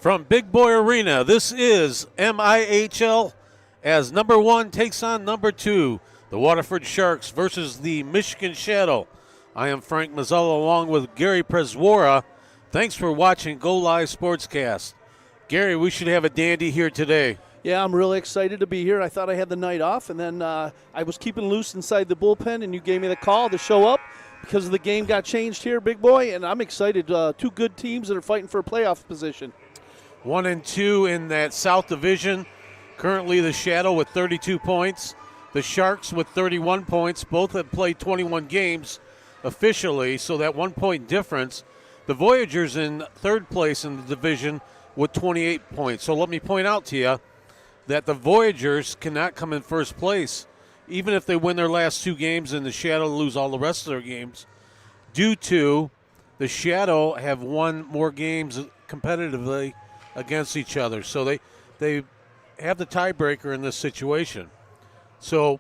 From Big Boy Arena, this is MIHL as number 1 takes on number 2, the Waterford Sharks versus the Michigan Shadow. I am Frank Mazzella along with Gary Preswara. Thanks for watching Go Live Sportscast. Gary, we should have a dandy here today. Yeah, I'm really excited to be here. I thought I had the night off, and then I was keeping loose inside the bullpen, and you gave me the call to show up because the game got changed here, big boy, and I'm excited. Two good teams that are fighting for a playoff position. 1 and 2 in that South Division. Currently the Shadow with 32 points. The Sharks with 31 points. Both have played 21 games officially, so that 1 point difference. The Voyagers in third place in the division with 28 points. So let me point out to you that the Voyagers cannot come in first place, even if they win their last 2 games and the Shadow lose all the rest of their games, due to the Shadow have won more games competitively against each other. So they have the tiebreaker in this situation. So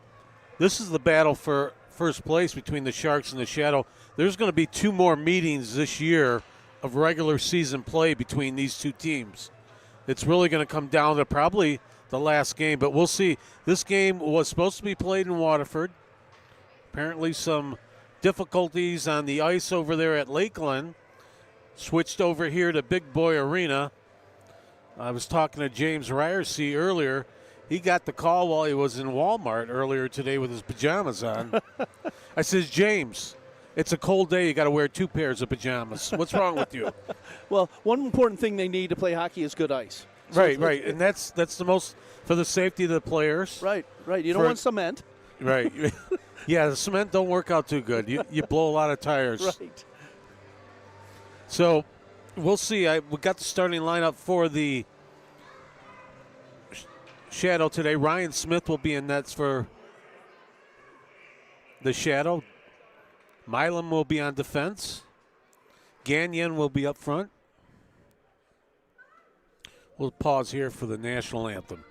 this is the battle for first place between the Sharks and the Shadow. There's going to be 2 more meetings this year of regular season play between these 2 teams. It's really going to come down to probably the last game, but we'll see. This game was supposed to be played in Waterford. Apparently some difficulties on the ice over there at Lakeland. Switched over here to Big Boy Arena. I was talking to James Ryerson earlier. He got the call while he was in Walmart earlier today with his pajamas on. I says, James, it's a cold day. You got to wear 2 pairs of pajamas. What's wrong with you? Well, one important thing they need to play hockey is good ice. So Right. And that's the most for the safety of the players. Right. You don't want cement. Right. Yeah, the cement don't work out too good. You blow a lot of tires. Right. So we'll see. We got the starting lineup for the Shadow today. Ryan Smith will be in nets for the Shadow. Milam will be on defense. Gagnon will be up front. We'll pause here for the national anthem.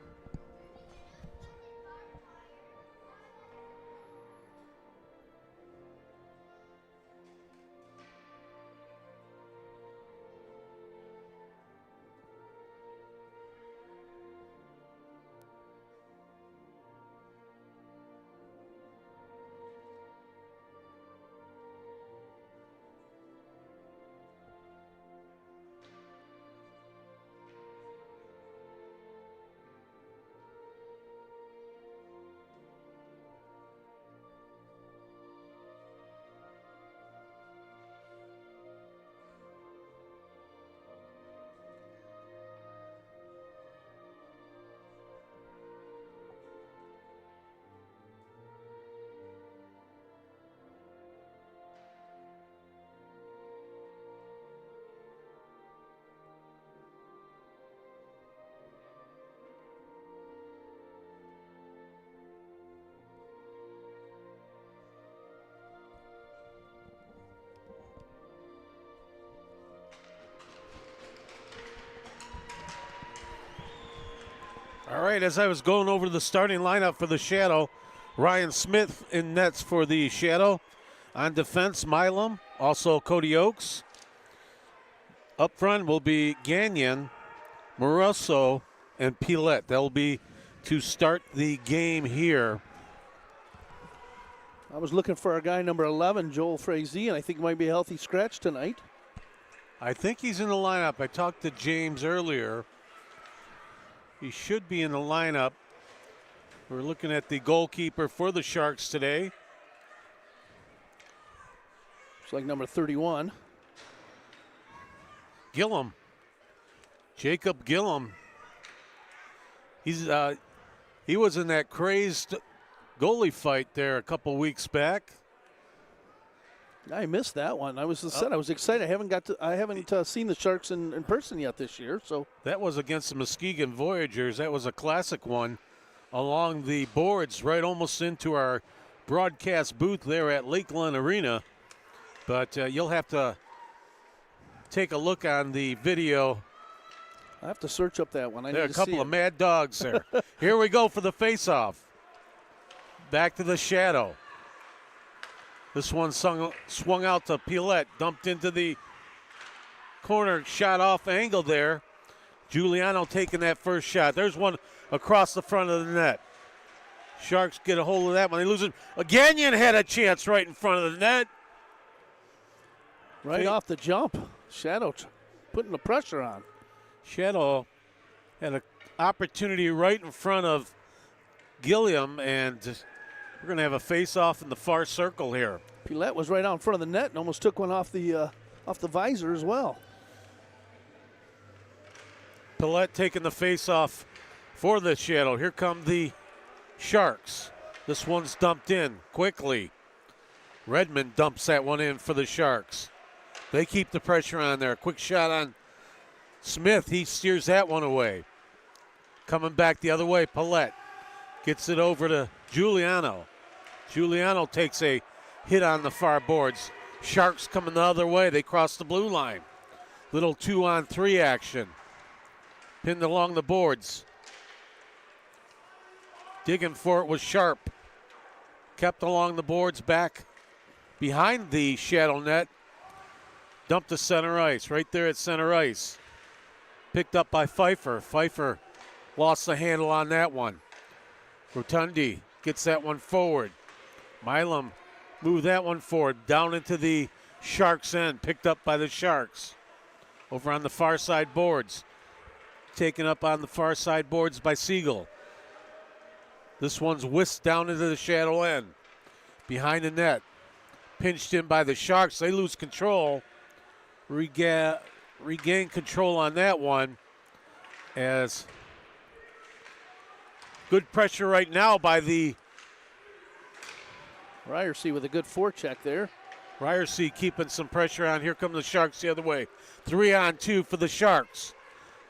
All right, as I was going over the starting lineup for the Shadow, Ryan Smith in nets for the Shadow. On defense, Milam, also Cody Oakes. Up front will be Gagnon, Moroso, and Pilette. That will be to start the game here. I was looking for a guy number 11, Joel Frazee, and I think he might be a healthy scratch tonight. I think he's in the lineup. I talked to James earlier. He should be in the lineup. We're looking at the goalkeeper for the Sharks today. It's like number 31. Gillum. Jacob Gillum. He was in that crazed goalie fight there a couple weeks back. I missed that one. I was excited. I haven't seen the Sharks in person yet this year. So that was against the Muskegon Voyagers. That was a classic one along the boards, right almost into our broadcast booth there at Lakeland Arena. But you'll have to take a look on the video. I have to search up that one. There are a couple of mad dogs there. Here we go for the face-off. Back to the Shadow. This one swung out to Pilette, dumped into the corner, shot off angle there. Giuliano taking that first shot. There's one across the front of the net. Sharks get a hold of that one. They lose it. Gagnon had a chance right in front of the net. Right off the jump. Shadow putting the pressure on. Shadow had an opportunity right in front of Gilliam, and we're going to have a face-off in the far circle here. Pilette was right out in front of the net and almost took one off the visor as well. Pilette taking the face-off for the Shadow. Here come the Sharks. This one's dumped in quickly. Redmond dumps that one in for the Sharks. They keep the pressure on there. Quick shot on Smith. He steers that one away. Coming back the other way, Pilette gets it over to Giuliano. Giuliano takes a hit on the far boards. Sharks coming the other way. They cross the blue line. Little 2-on-3 action. Pinned along the boards. Digging for it was Sharp. Kept along the boards back behind the Shadow net. Dumped to center ice. Right there at center ice. Picked up by Pfeiffer. Pfeiffer lost the handle on that one. Rotundi gets that one forward. Milam moved that one forward. Down into the Sharks' end. Picked up by the Sharks. Over on the far side boards. Taken up on the far side boards by Siegel. This one's whisked down into the Shadow end. Behind the net. Pinched in by the Sharks. They lose control. Regain control on that one. As good pressure right now by the Ryerson with a good forecheck there. Ryerson keeping some pressure on. Here come the Sharks the other way. 3-on-2 for the Sharks.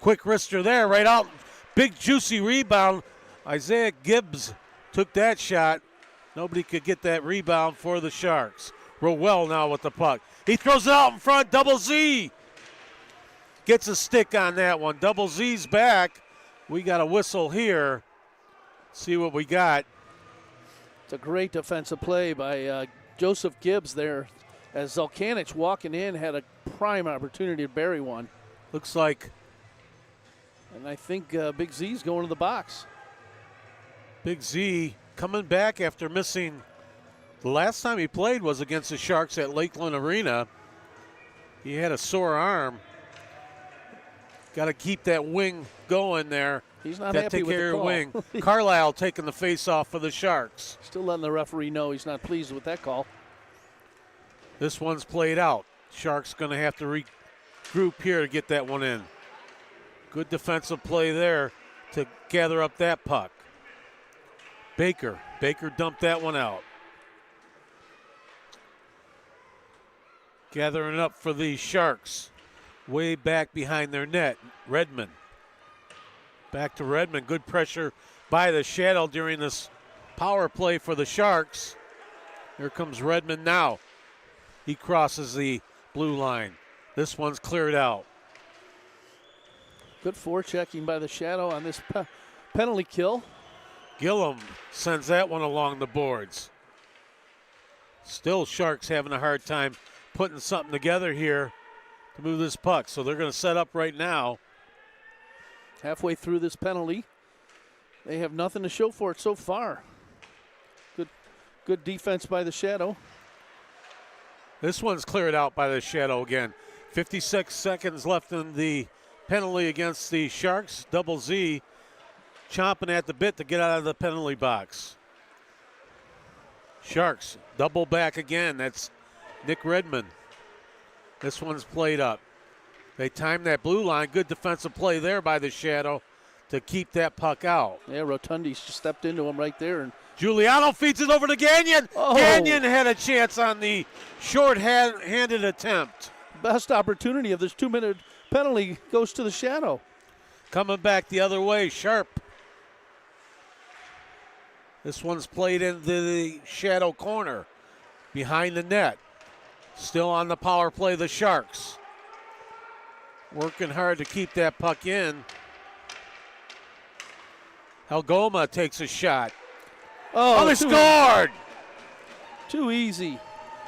Quick wrister there, right out. Big juicy rebound. Isaiah Gibbs took that shot. Nobody could get that rebound for the Sharks. Rowell now with the puck. He throws it out in front. Double Z gets a stick on that one. Double Z's back. We got a whistle here. See what we got. It's a great defensive play by Joseph Gibbs there, as Zelkanich walking in had a prime opportunity to bury one. Looks like. And I think Big Z's going to the box. Big Z coming back after missing. The last time he played was against the Sharks at Lakeland Arena. He had a sore arm. Got to keep that wing going there. He's not happy with the call. Wing. Carlisle taking the face-off for the Sharks. Still letting the referee know he's not pleased with that call. This one's played out. Sharks going to have to regroup here to get that one in. Good defensive play there to gather up that puck. Baker dumped that one out. Gathering up for the Sharks. Way back behind their net. Redmond. Back to Redmond. Good pressure by the Shadow during this power play for the Sharks. Here comes Redmond now. He crosses the blue line. This one's cleared out. Good forechecking by the Shadow on this penalty kill. Gillum sends that one along the boards. Still Sharks having a hard time putting something together here to move this puck. So they're going to set up right now. Halfway through this penalty. They have nothing to show for it so far. Good defense by the Shadow. This one's cleared out by the Shadow again. 56 seconds left in the penalty against the Sharks. Double Z chomping at the bit to get out of the penalty box. Sharks double back again. That's Nick Redmond. This one's played up. They timed that blue line. Good defensive play there by the Shadow to keep that puck out. Yeah, Rotundi stepped into him right there. And Giuliano feeds it over to Gagnon. Oh. Gagnon had a chance on the short-handed attempt. Best opportunity of this 2-minute penalty goes to the Shadow. Coming back the other way, Sharp. This one's played into the Shadow corner behind the net. Still on the power play, the Sharks. Working hard to keep that puck in. Helgoma takes a shot. Oh, they scored! Too easy.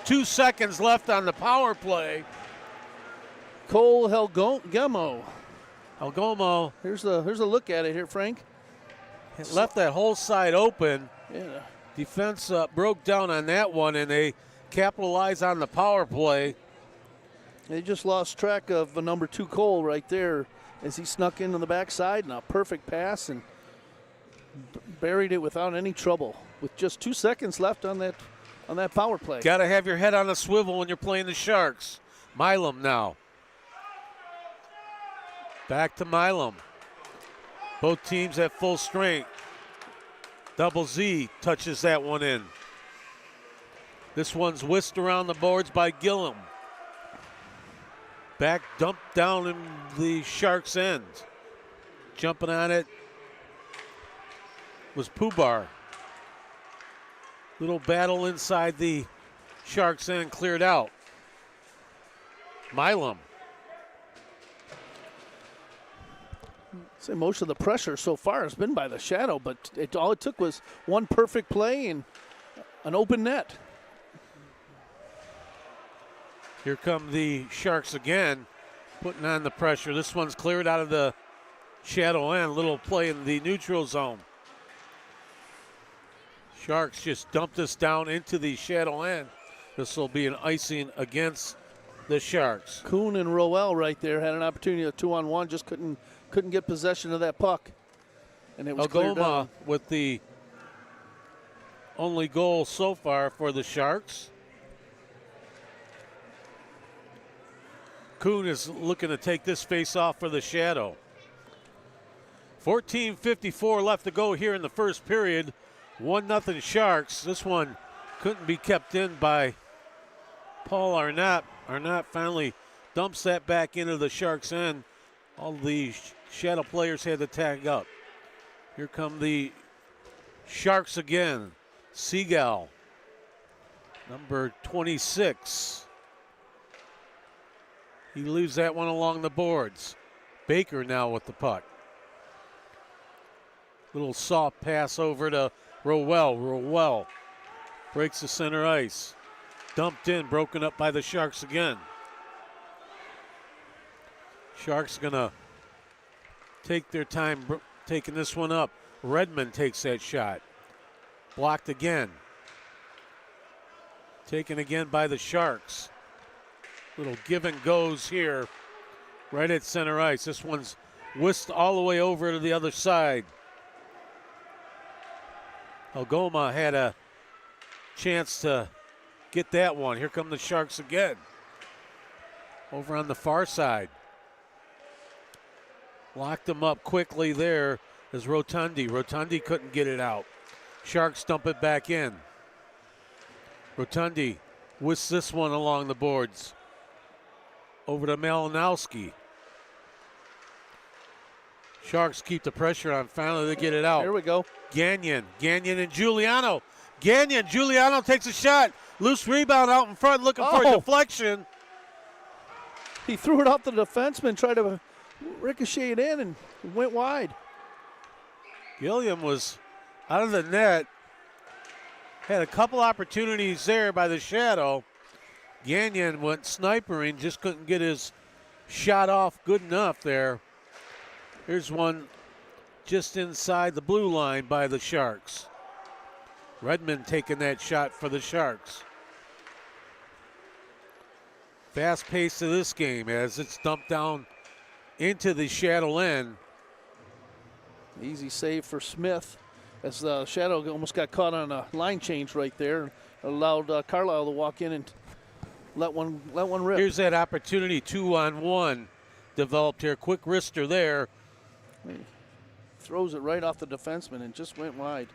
2 seconds left on the power play. Cole Helgemo Algomo Here's a look at it here, Frank. left that whole side open. Yeah. Defense broke down on that one, and they capitalized on the power play. They just lost track of the number 2 Cole right there as he snuck in on the backside, and a perfect pass and buried it without any trouble with just 2 seconds left on that power play. Got to have your head on a swivel when you're playing the Sharks. Milam now. Back to Milam. Both teams at full strength. Double Z touches that one in. This one's whisked around the boards by Gillum. Back dumped down in the Sharks' end. Jumping on it was Pubar. Little battle inside the Sharks' end, cleared out. Milam. Say most of the pressure so far has been by the Shadow, but all it took was one perfect play and an open net. Here come the Sharks again, putting on the pressure. This one's cleared out of the Shadow end. Little play in the neutral zone. Sharks just dumped this down into the Shadow end. This will be an icing against the Sharks. Kuhn and Roel right there had an opportunity, a 2-on-1, just couldn't get possession of that puck. And it was cleared down. With the only goal so far for the Sharks. Kuhn is looking to take this face off for the Shadow. 14:54 left to go here in the first period. 1-0 Sharks. This one couldn't be kept in by Paul Arnott. Arnott finally dumps that back into the Sharks' end. All the Shadow players had to tag up. Here come the Sharks again. Seagal, number 26. He leaves that one along the boards. Baker now with the puck. Little soft pass over to Rowell. Rowell breaks the center ice. Dumped in, broken up by the Sharks again. Sharks gonna take their time taking this one up. Redmond takes that shot. Blocked again. Taken again by the Sharks. Little give and goes here right at center ice. This one's whisked all the way over to the other side. Algoma had a chance to get that one. Here come the Sharks again. Over on the far side. Locked them up quickly there as Rotundi. Rotundi couldn't get it out. Sharks dump it back in. Rotundi whisks this one along the boards. Over to Malinowski. Sharks keep the pressure on. Finally, they get it out. Here we go. Gagnon and Giuliano. Giuliano takes a shot. Loose rebound out in front, looking for a deflection. He threw it off the defenseman, tried to ricochet it in, and went wide. Gilliam was out of the net. Had a couple opportunities there by the Shadow. Gagnon went snipering, just couldn't get his shot off good enough there. Here's one just inside the blue line by the Sharks. Redmond taking that shot for the Sharks. Fast pace of this game as it's dumped down into the Shadow end. Easy save for Smith as the Shadow almost got caught on a line change right there. Allowed Carlisle to walk in and let one rip. Here's that opportunity, 2-on-1 developed here. Quick wrister there. He throws it right off the defenseman and just went wide.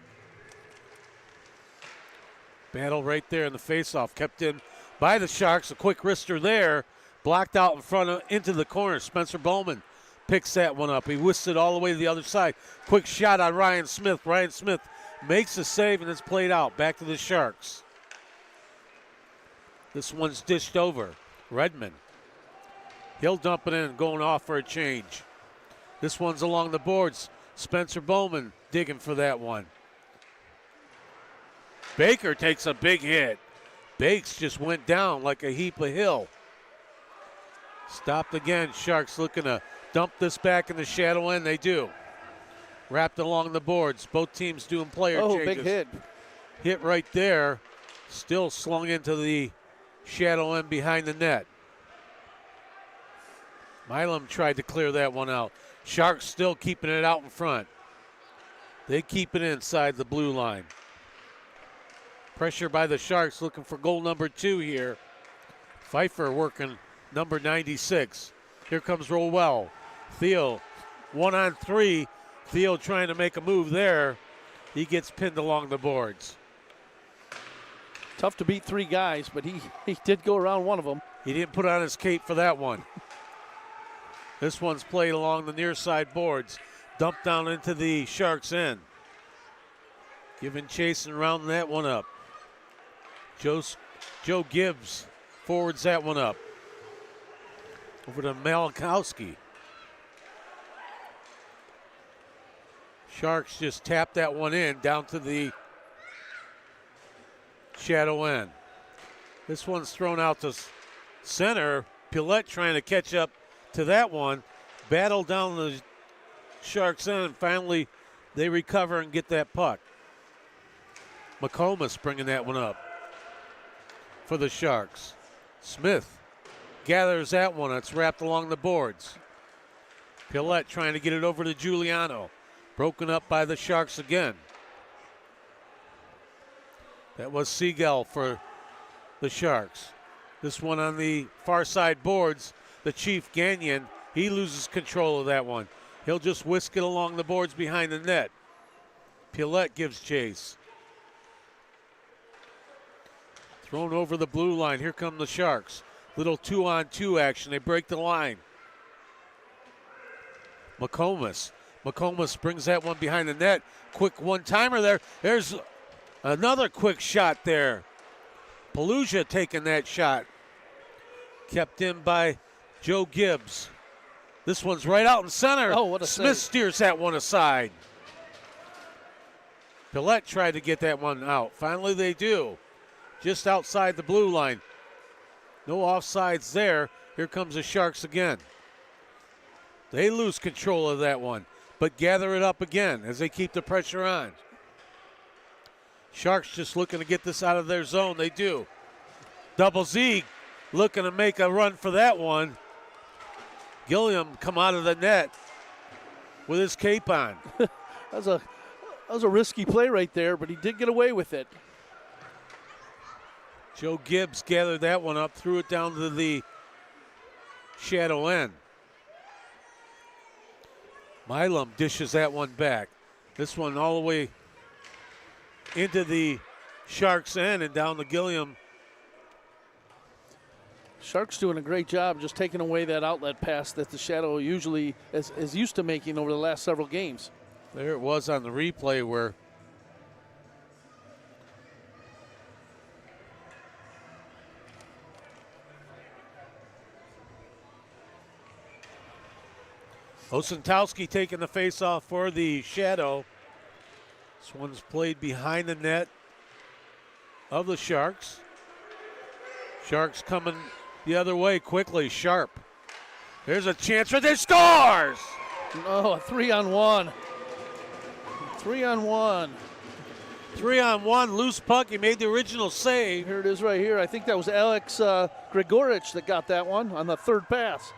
Battle right there in the faceoff, kept in by the Sharks. A quick wrister there, blocked out in front into the corner. Spencer Bowman picks that one up. He whisks it all the way to the other side. Quick shot on Ryan Smith. Ryan Smith makes the save and it's played out. Back to the Sharks. This one's dished over. Redmond. He'll dump it in, going off for a change. This one's along the boards. Spencer Bowman digging for that one. Baker takes a big hit. Bakes just went down like a heap of hill. Stopped again. Sharks looking to dump this back in the shadow end. They do. Wrapped along the boards. Both teams doing player changes. Big hit. Hit right there. Still slung into the shadow end behind the net. MIHL tried to clear that one out. Sharks still keeping it out in front. They keep it inside the blue line. Pressure by the Sharks, looking for goal number 2 here. Pfeiffer working number 96. Here comes Rowell. Theo, 1-on-3. Theo trying to make a move there. He gets pinned along the boards. Tough to beat 3 guys, but he did go around one of them. He didn't put on his cape for that one. This one's played along the near side boards. Dumped down into the Sharks' end. Giving chase and rounding that one up. Joe Gibbs forwards that one up. Over to Malakowski. Sharks just tap that one in down to the shadow end. This one's thrown out to center. Pillette trying to catch up to that one. Battle down the Sharks end. Finally, they recover and get that puck. McComas bringing that one up for the Sharks. Smith gathers that one. It's wrapped along the boards. Pillette trying to get it over to Giuliano. Broken up by the Sharks again. That was Seagal for the Sharks. This one on the far side boards, the Chief Gagnon, he loses control of that one. He'll just whisk it along the boards behind the net. Pillette gives chase. Thrown over the blue line. Here come the Sharks. Little 2-on-2 action. They break the line. McComas brings that one behind the net. Quick one-timer there. There's another quick shot there. Pelusia taking that shot. Kept in by Joe Gibbs. This one's right out in center. Oh, what a Smith save. steers that one aside. Pillette tried to get that one out. Finally they do. Just outside the blue line. No offsides there. Here comes the Sharks again. They lose control of that one, but gather it up again as they keep the pressure on. Sharks just looking to get this out of their zone. They do. Double Z looking to make a run for that one. Gilliam come out of the net with his cape on. That was a risky play right there, but he did get away with it. Joe Gibbs gathered that one up, threw it down to the shadow end. MIHL dishes that one back. This one all the way into the Sharks' end and down to Gilliam. Sharks doing a great job just taking away that outlet pass that the Shadow usually is used to making over the last several games. There it was on the replay where Osentowski taking the face-off for the Shadow. This one's played behind the net of the Sharks. Sharks coming the other way quickly. Sharp. There's a chance for their scores! Oh, a 3-on-1. 3-on-1. 3-on-1, loose puck. He made the original save. Here it is right here. I think that was Alex Grigorich that got that one on the third pass.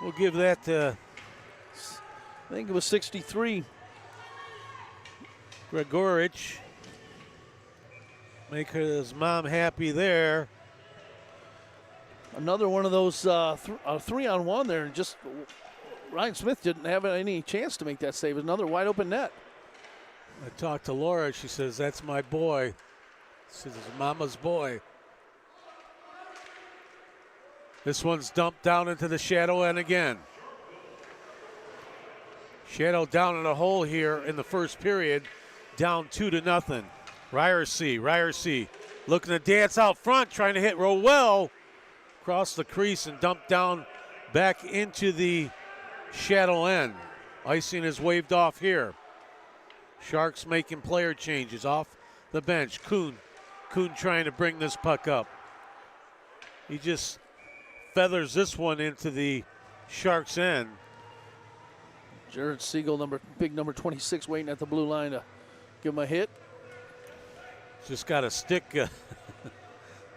We'll give that to, I think it was 63. Gregorich. Make his mom happy there. Another one of those 3-on-1 there. Just Ryan Smith didn't have any chance to make that save. Another wide open net. I talked to Laura. She says, that's my boy. She says, it's mama's boy. This one's dumped down into the shadow end again. Shadow down in a hole here in the first period. Down 2-0. Ryerson looking to dance out front, trying to hit Rowell. Across the crease and dumped down back into the shadow end. Icing is waved off here. Sharks making player changes off the bench. Kuhn trying to bring this puck up. He just feathers this one into the Sharks end. Jared Siegel, big number 26, waiting at the blue line to give him a hit. Just got a stick.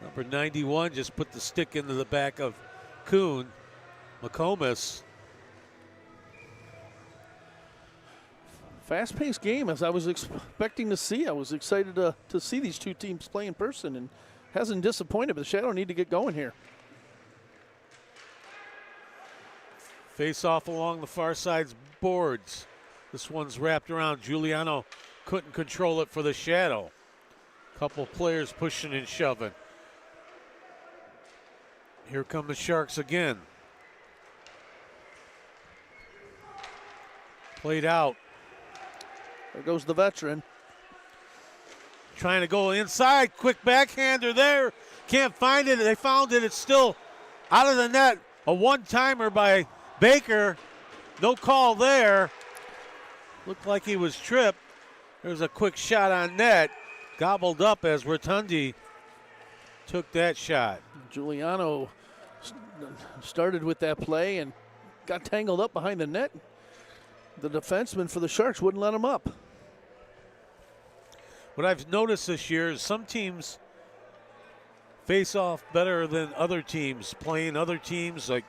Number 91 just put the stick into the back of Kuhn. McComas. Fast-paced game, as I was expecting to see. I was excited to see these two teams play in person, and hasn't disappointed, but the Shadow need to get going here. Face off along the far side's boards. This one's wrapped around. Giuliano couldn't control it for the Shadow. Couple players pushing and shoving. Here come the Sharks again. Played out. There goes the veteran. Trying to go inside. Quick backhander there. Can't find it. They found it. It's still out of the net. A one-timer by Baker. No call there. Looked like he was tripped. There's a quick shot on net. Gobbled up as Rotundi took that shot. Giuliano started with that play and got tangled up behind the net. The defenseman for the Sharks wouldn't let him up. What I've noticed this year is some teams face off better than other teams, playing other teams. Like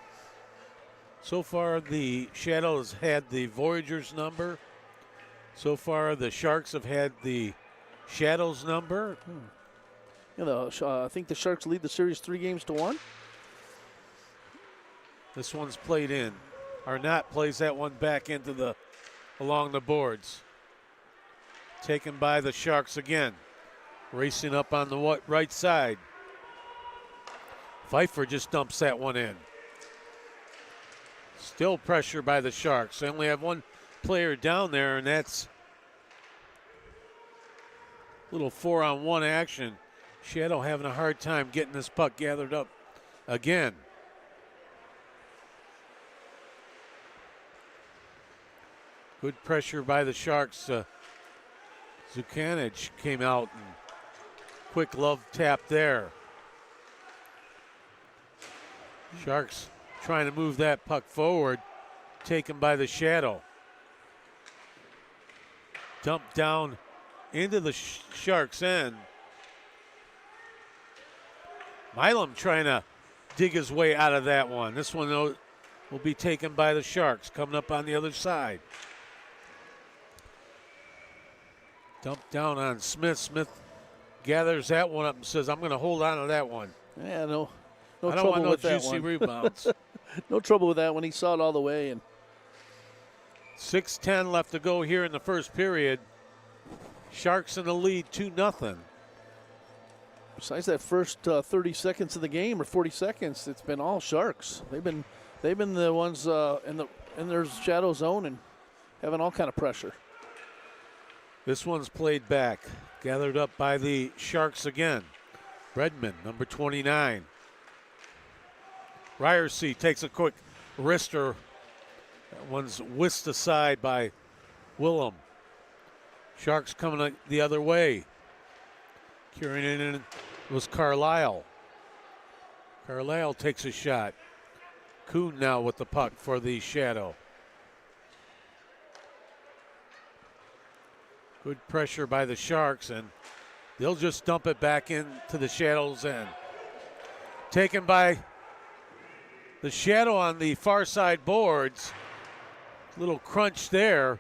so far, the Shadows had the Voyagers number. So far, the Sharks have had the Shadows number. I think the Sharks lead the series 3-1. This one's played in. Arnott plays that one back into along the boards. Taken by the Sharks again. Racing up on the right side. Pfeiffer just dumps that one in. Still pressure by the Sharks. They only have one player down there, and that's a little 4-on-1 action. Shadow having a hard time getting this puck gathered up again. Good pressure by the Sharks. Zukanich came out and quick love tap there. Sharks trying to move that puck forward, taken by the Shadow. Dumped down into the Sharks' end. Milam trying to dig his way out of that one. This one will be taken by the Sharks, coming up on the other side. Dumped down on Smith. Smith gathers that one up and says, I'm going to hold on to that one. Yeah, no I don't trouble want no with that juicy one. rebounds. No trouble with that one. He saw it all the way. And 6:10 left to go here in the first period. Sharks in the lead 2-0. Besides that first 30 seconds of the game, or 40 seconds, it's been all Sharks. They've been the ones in their shadow zone and having all kind of pressure. This one's played back, gathered up by the Sharks again. Redmond, number 29. Ryersey takes a quick wrister. That one's whisked aside by Willem. Sharks coming the other way. Carrying it in was Carlisle. Carlisle takes a shot. Kuhn now with the puck for the Shadow. Good pressure by the Sharks, and they'll just dump it back into the Shadow's end. Taken by the Shadow on the far side boards. Little crunch there.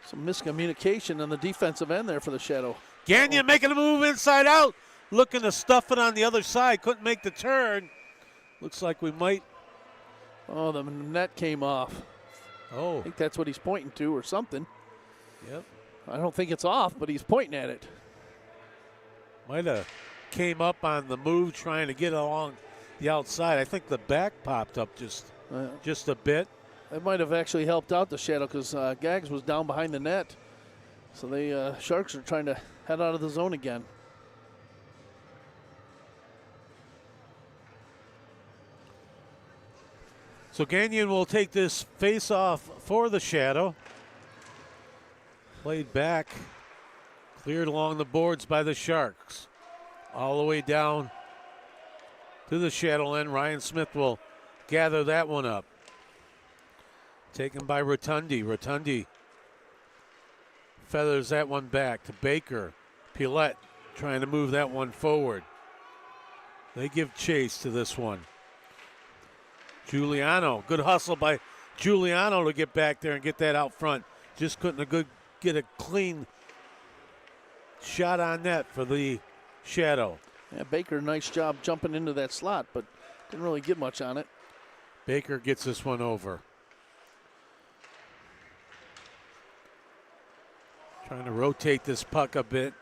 Some miscommunication on the defensive end there for the Shadow. Gagnon making a move inside out. Looking to stuff it on the other side. Couldn't make the turn. Looks like we might. Oh, the net came off. Oh. I think that's what he's pointing to or something. Yep. I don't think it's off, but he's pointing at it. Might have came up on the move trying to get along the outside. I think the back popped up just a bit. That might have actually helped out the Shadow because Gags was down behind the net. So the Sharks are trying to head out of the zone again. So Gagnon will take this face-off for the Shadow. Played back, cleared along the boards by the Sharks. All the way down to the Shadow end. Ryan Smith will gather that one up. Taken by Rotundi. Rotundi feathers that one back to Baker. Pilet trying to move that one forward. They give chase to this one. Giuliano, good hustle by Giuliano to get back there and get that out front. Just couldn't get a clean shot on net for the Shadow. Yeah, Baker, nice job jumping into that slot, but didn't really get much on it. Baker gets this one over. Trying to rotate this puck a bit.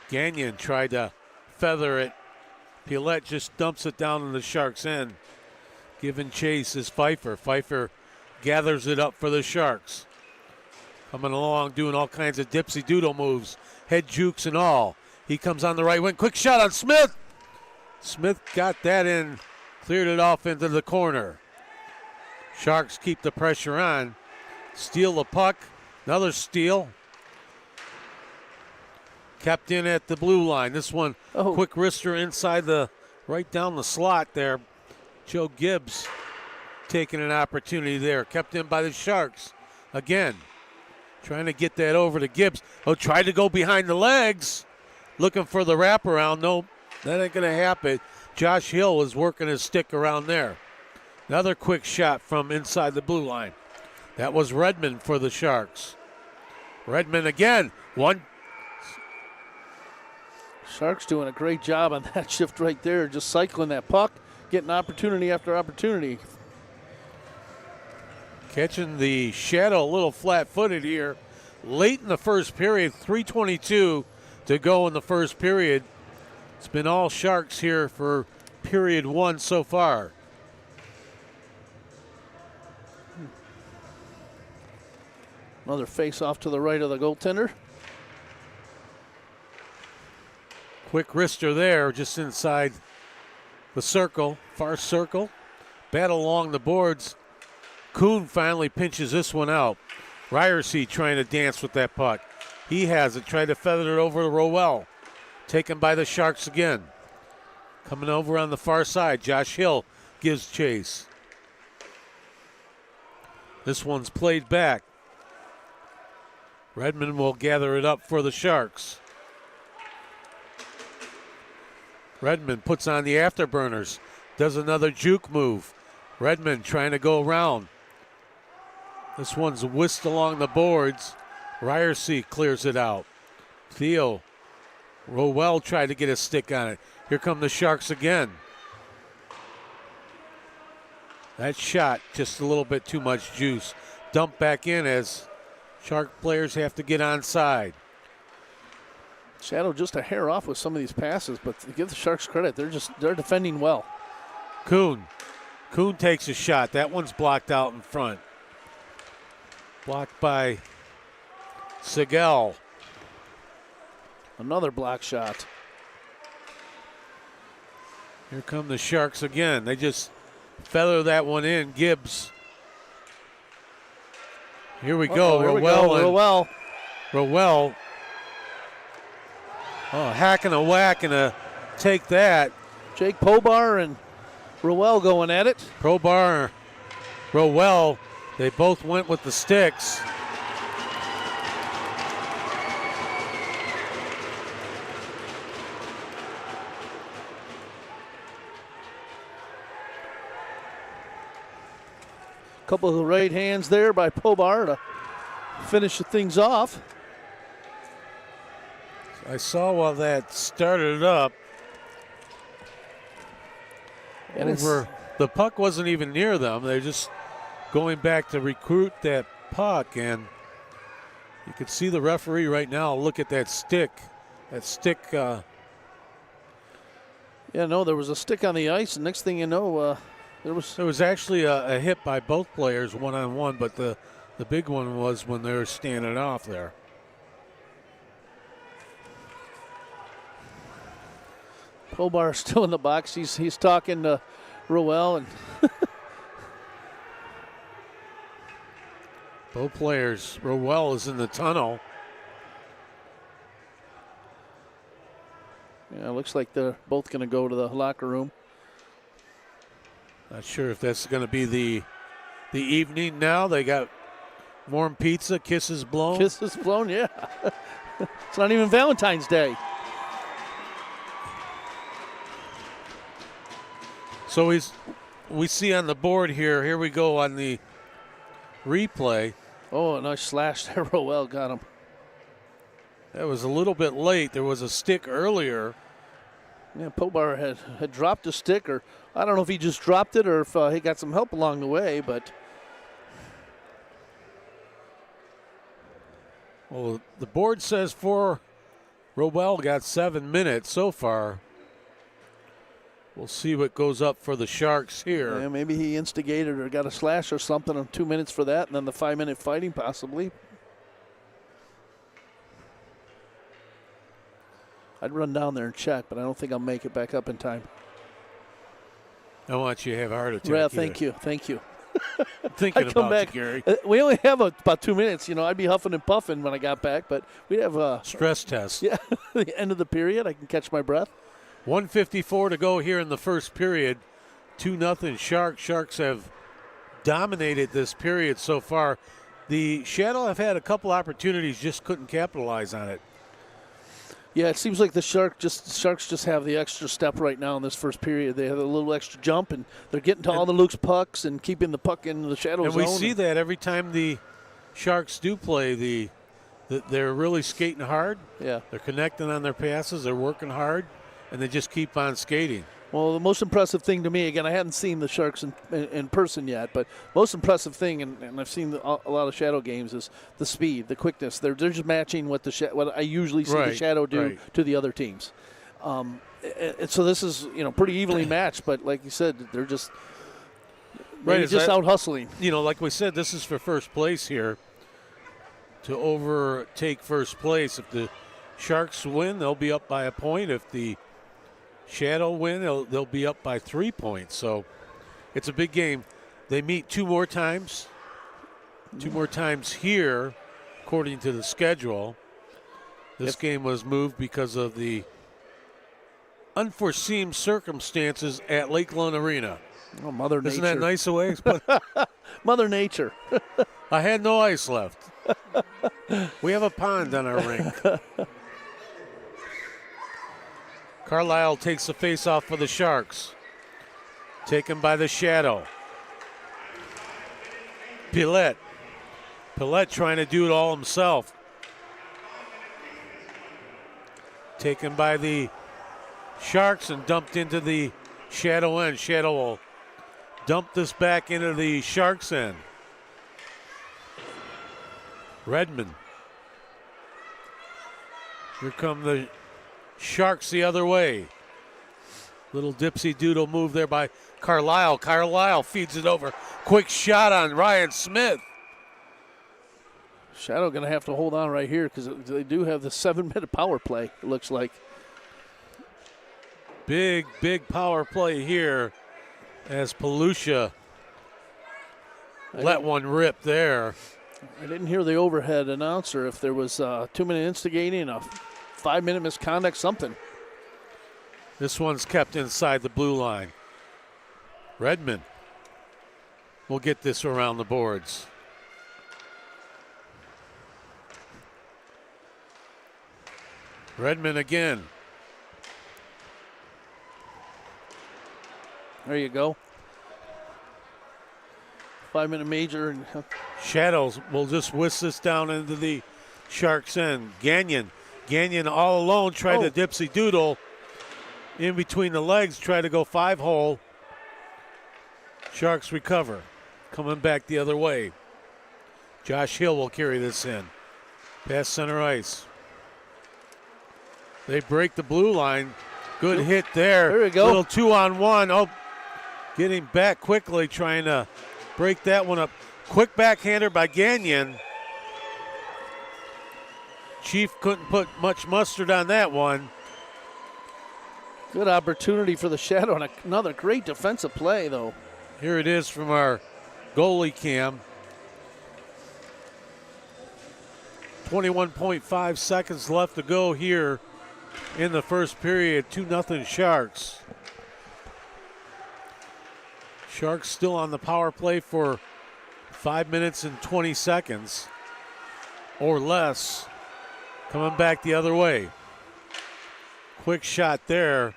Gagnon tried to feather it. Pilet just dumps it down in the Sharks' end. Giving chase is Pfeiffer. Pfeiffer gathers it up for the Sharks. Coming along, doing all kinds of dipsy doodle moves. Head jukes and all. He comes on the right wing. Quick shot on Smith. Smith got that in. Cleared it off into the corner. Sharks keep the pressure on. Steal the puck. Another steal. Kept in at the blue line. This one, quick wrister inside right down the slot there. Joe Gibbs taking an opportunity there. Kept in by the Sharks. Again, trying to get that over to Gibbs. Tried to go behind the legs. Looking for the wraparound. Nope, that ain't going to happen. Josh Hill was working his stick around there. Another quick shot from inside the blue line. That was Redmond for the Sharks. Redmond again. One. Sharks doing a great job on that shift right there, just cycling that puck, getting opportunity after opportunity. Catching the Shadow a little flat-footed here. Late in the first period, 3:22 to go in the first period. It's been all Sharks here for period one so far. Another face-off to the right of the goaltender. Quick wrister there, just inside the circle, far circle. Battle along the boards. Kuhn finally pinches this one out. Ryerson trying to dance with that puck. He has it, tried to feather it over to Rowell. Taken by the Sharks again. Coming over on the far side, Josh Hill gives chase. This one's played back. Redmond will gather it up for the Sharks. Redmond puts on the afterburners, does another juke move. Redmond trying to go around. This one's whisked along the boards. Ryerson clears it out. Theo Rowell tried to get a stick on it. Here come the Sharks again. That shot, just a little bit too much juice. Dumped back in as Shark players have to get onside. Shadow just a hair off with some of these passes, but to give the Sharks credit, they're defending well. Kuhn takes a shot. That one's blocked out in front. Blocked by Segel. Another block shot. Here come the Sharks again. They just feather that one in. Gibbs. Here we go. Rowell. Oh, hack and a whack and a take that. Jake Pobar and Rowell going at it. Pobar, Rowell, they both went with the sticks. Couple of right hands there by Pobar to finish things off. I saw while that started up. And the puck wasn't even near them. They're just going back to recruit that puck, and you can see the referee right now look at that stick. That stick. There was a stick on the ice, and next thing you know, there was actually a hit by both players one-on-one, but the big one was when they were standing off there. Pobar still in the box. He's talking to Rowell, and both players. Rowell is in the tunnel. Yeah, it looks like they're both going to go to the locker room. Not sure if that's going to be the evening now. They got warm pizza, kisses blown. Kisses blown, yeah. It's not even Valentine's Day. So we see on the board here we go on the replay. Oh, a nice slash there. Roel got him. That was a little bit late. There was a stick earlier. Yeah, Pobar had dropped a stick, or I don't know if he just dropped it or if he got some help along the way, but. Well, the board says Roel got 7 minutes so far. We'll see what goes up for the Sharks here. Yeah, maybe he instigated or got a slash or something on 2 minutes for that, and then the 5-minute fighting possibly. I'd run down there and check, but I don't think I'll make it back up in time. I don't want you to have a heart attack. Yeah, thank you. I'm thinking come about back. you, Gary. We only have about 2 minutes. You know, I'd be huffing and puffing when I got back, but we have a stress test. Yeah, the end of the period. I can catch my breath. 1:54 to go here in the first period. 2-0 Sharks. Sharks have dominated this period so far. The Shadow have had a couple opportunities, just couldn't capitalize on it. Yeah, it seems like the Sharks just have the extra step right now in this first period. They have a little extra jump, and they're getting to all the loose pucks and keeping the puck in the Shadow zone. And we see that every time the Sharks do play, they're really skating hard. Yeah. They're connecting on their passes. They're working hard, and they just keep on skating. Well, the most impressive thing to me, again, I hadn't seen the Sharks in person yet, but most impressive thing, and I've seen a lot of Shadow games, is the speed, the quickness. They're just matching what I usually see the Shadow do to the other teams. And so this is, pretty evenly matched, but like you said, they're just out hustling. Like we said, this is for first place here. To overtake first place, if the Sharks win, they'll be up by a point. If the Shadow win, they'll be up by 3 points. So it's a big game. They meet two more times here, according to the schedule. This game was moved because of the unforeseen circumstances at Lakeland Arena. Oh, Mother Nature. Isn't that nice a way? Mother Nature. I had no ice left. We have a pond on our rink. Carlisle takes the face-off for the Sharks. Taken by the Shadow. Pillette trying to do it all himself. Taken by the Sharks and dumped into the Shadow end. Shadow will dump this back into the Sharks end. Redmond. Here come the Sharks the other way. Little dipsy doodle move there by Carlisle. Carlisle feeds it over. Quick shot on Ryan Smith. Shadow going to have to hold on right here because they do have the 7-minute power play, it looks like. Big power play here as Palusha let one rip there. I didn't hear the overhead announcer if there was 2-minute instigating, a 5-minute misconduct, something. This one's kept inside the blue line. Redmond will get this around the boards. Redmond again. There you go. 5-minute major. Shadows will just whisk this down into the Sharks' end. Gagnon all alone tried to dipsy doodle in between the legs, try to go 5-hole. Sharks recover. Coming back the other way. Josh Hill will carry this in. Past center ice. They break the blue line. Good hit there. There we go. Little 2-on-1. Oh, getting back quickly, trying to break that one up. Quick backhander by Gagnon. Chief couldn't put much mustard on that one. Good opportunity for the Shadow, and another great defensive play, though. Here it is from our goalie cam. 21.5 seconds left to go here in the first period. 2-0 Sharks. Sharks still on the power play for 5 minutes and 20 seconds or less. Coming back the other way. Quick shot there.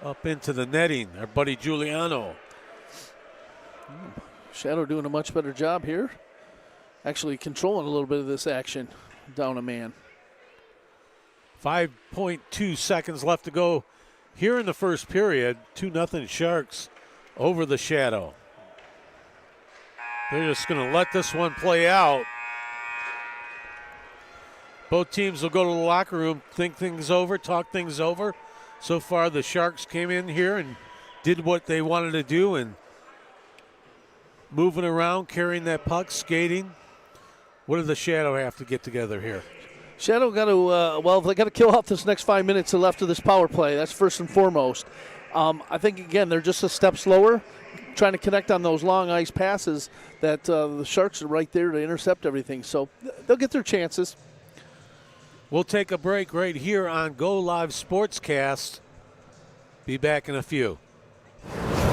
Up into the netting. Our buddy Giuliano. Shadow doing a much better job here. Actually controlling a little bit of this action. Down a man. 5.2 seconds left to go here in the first period. 2-0 Sharks over the Shadow. They're just going to let this one play out. Both teams will go to the locker room, think things over, talk things over. So far, the Sharks came in here and did what they wanted to do and moving around, carrying that puck, skating. What does the Shadow have to get together here? Shadow got to, they got to kill off this next 5 minutes left of this power play. That's first and foremost. I think, again, they're just a step slower, trying to connect on those long ice passes that the Sharks are right there to intercept everything. So they'll get their chances. We'll take a break right here on Go Live Sportscast. Be back in a few.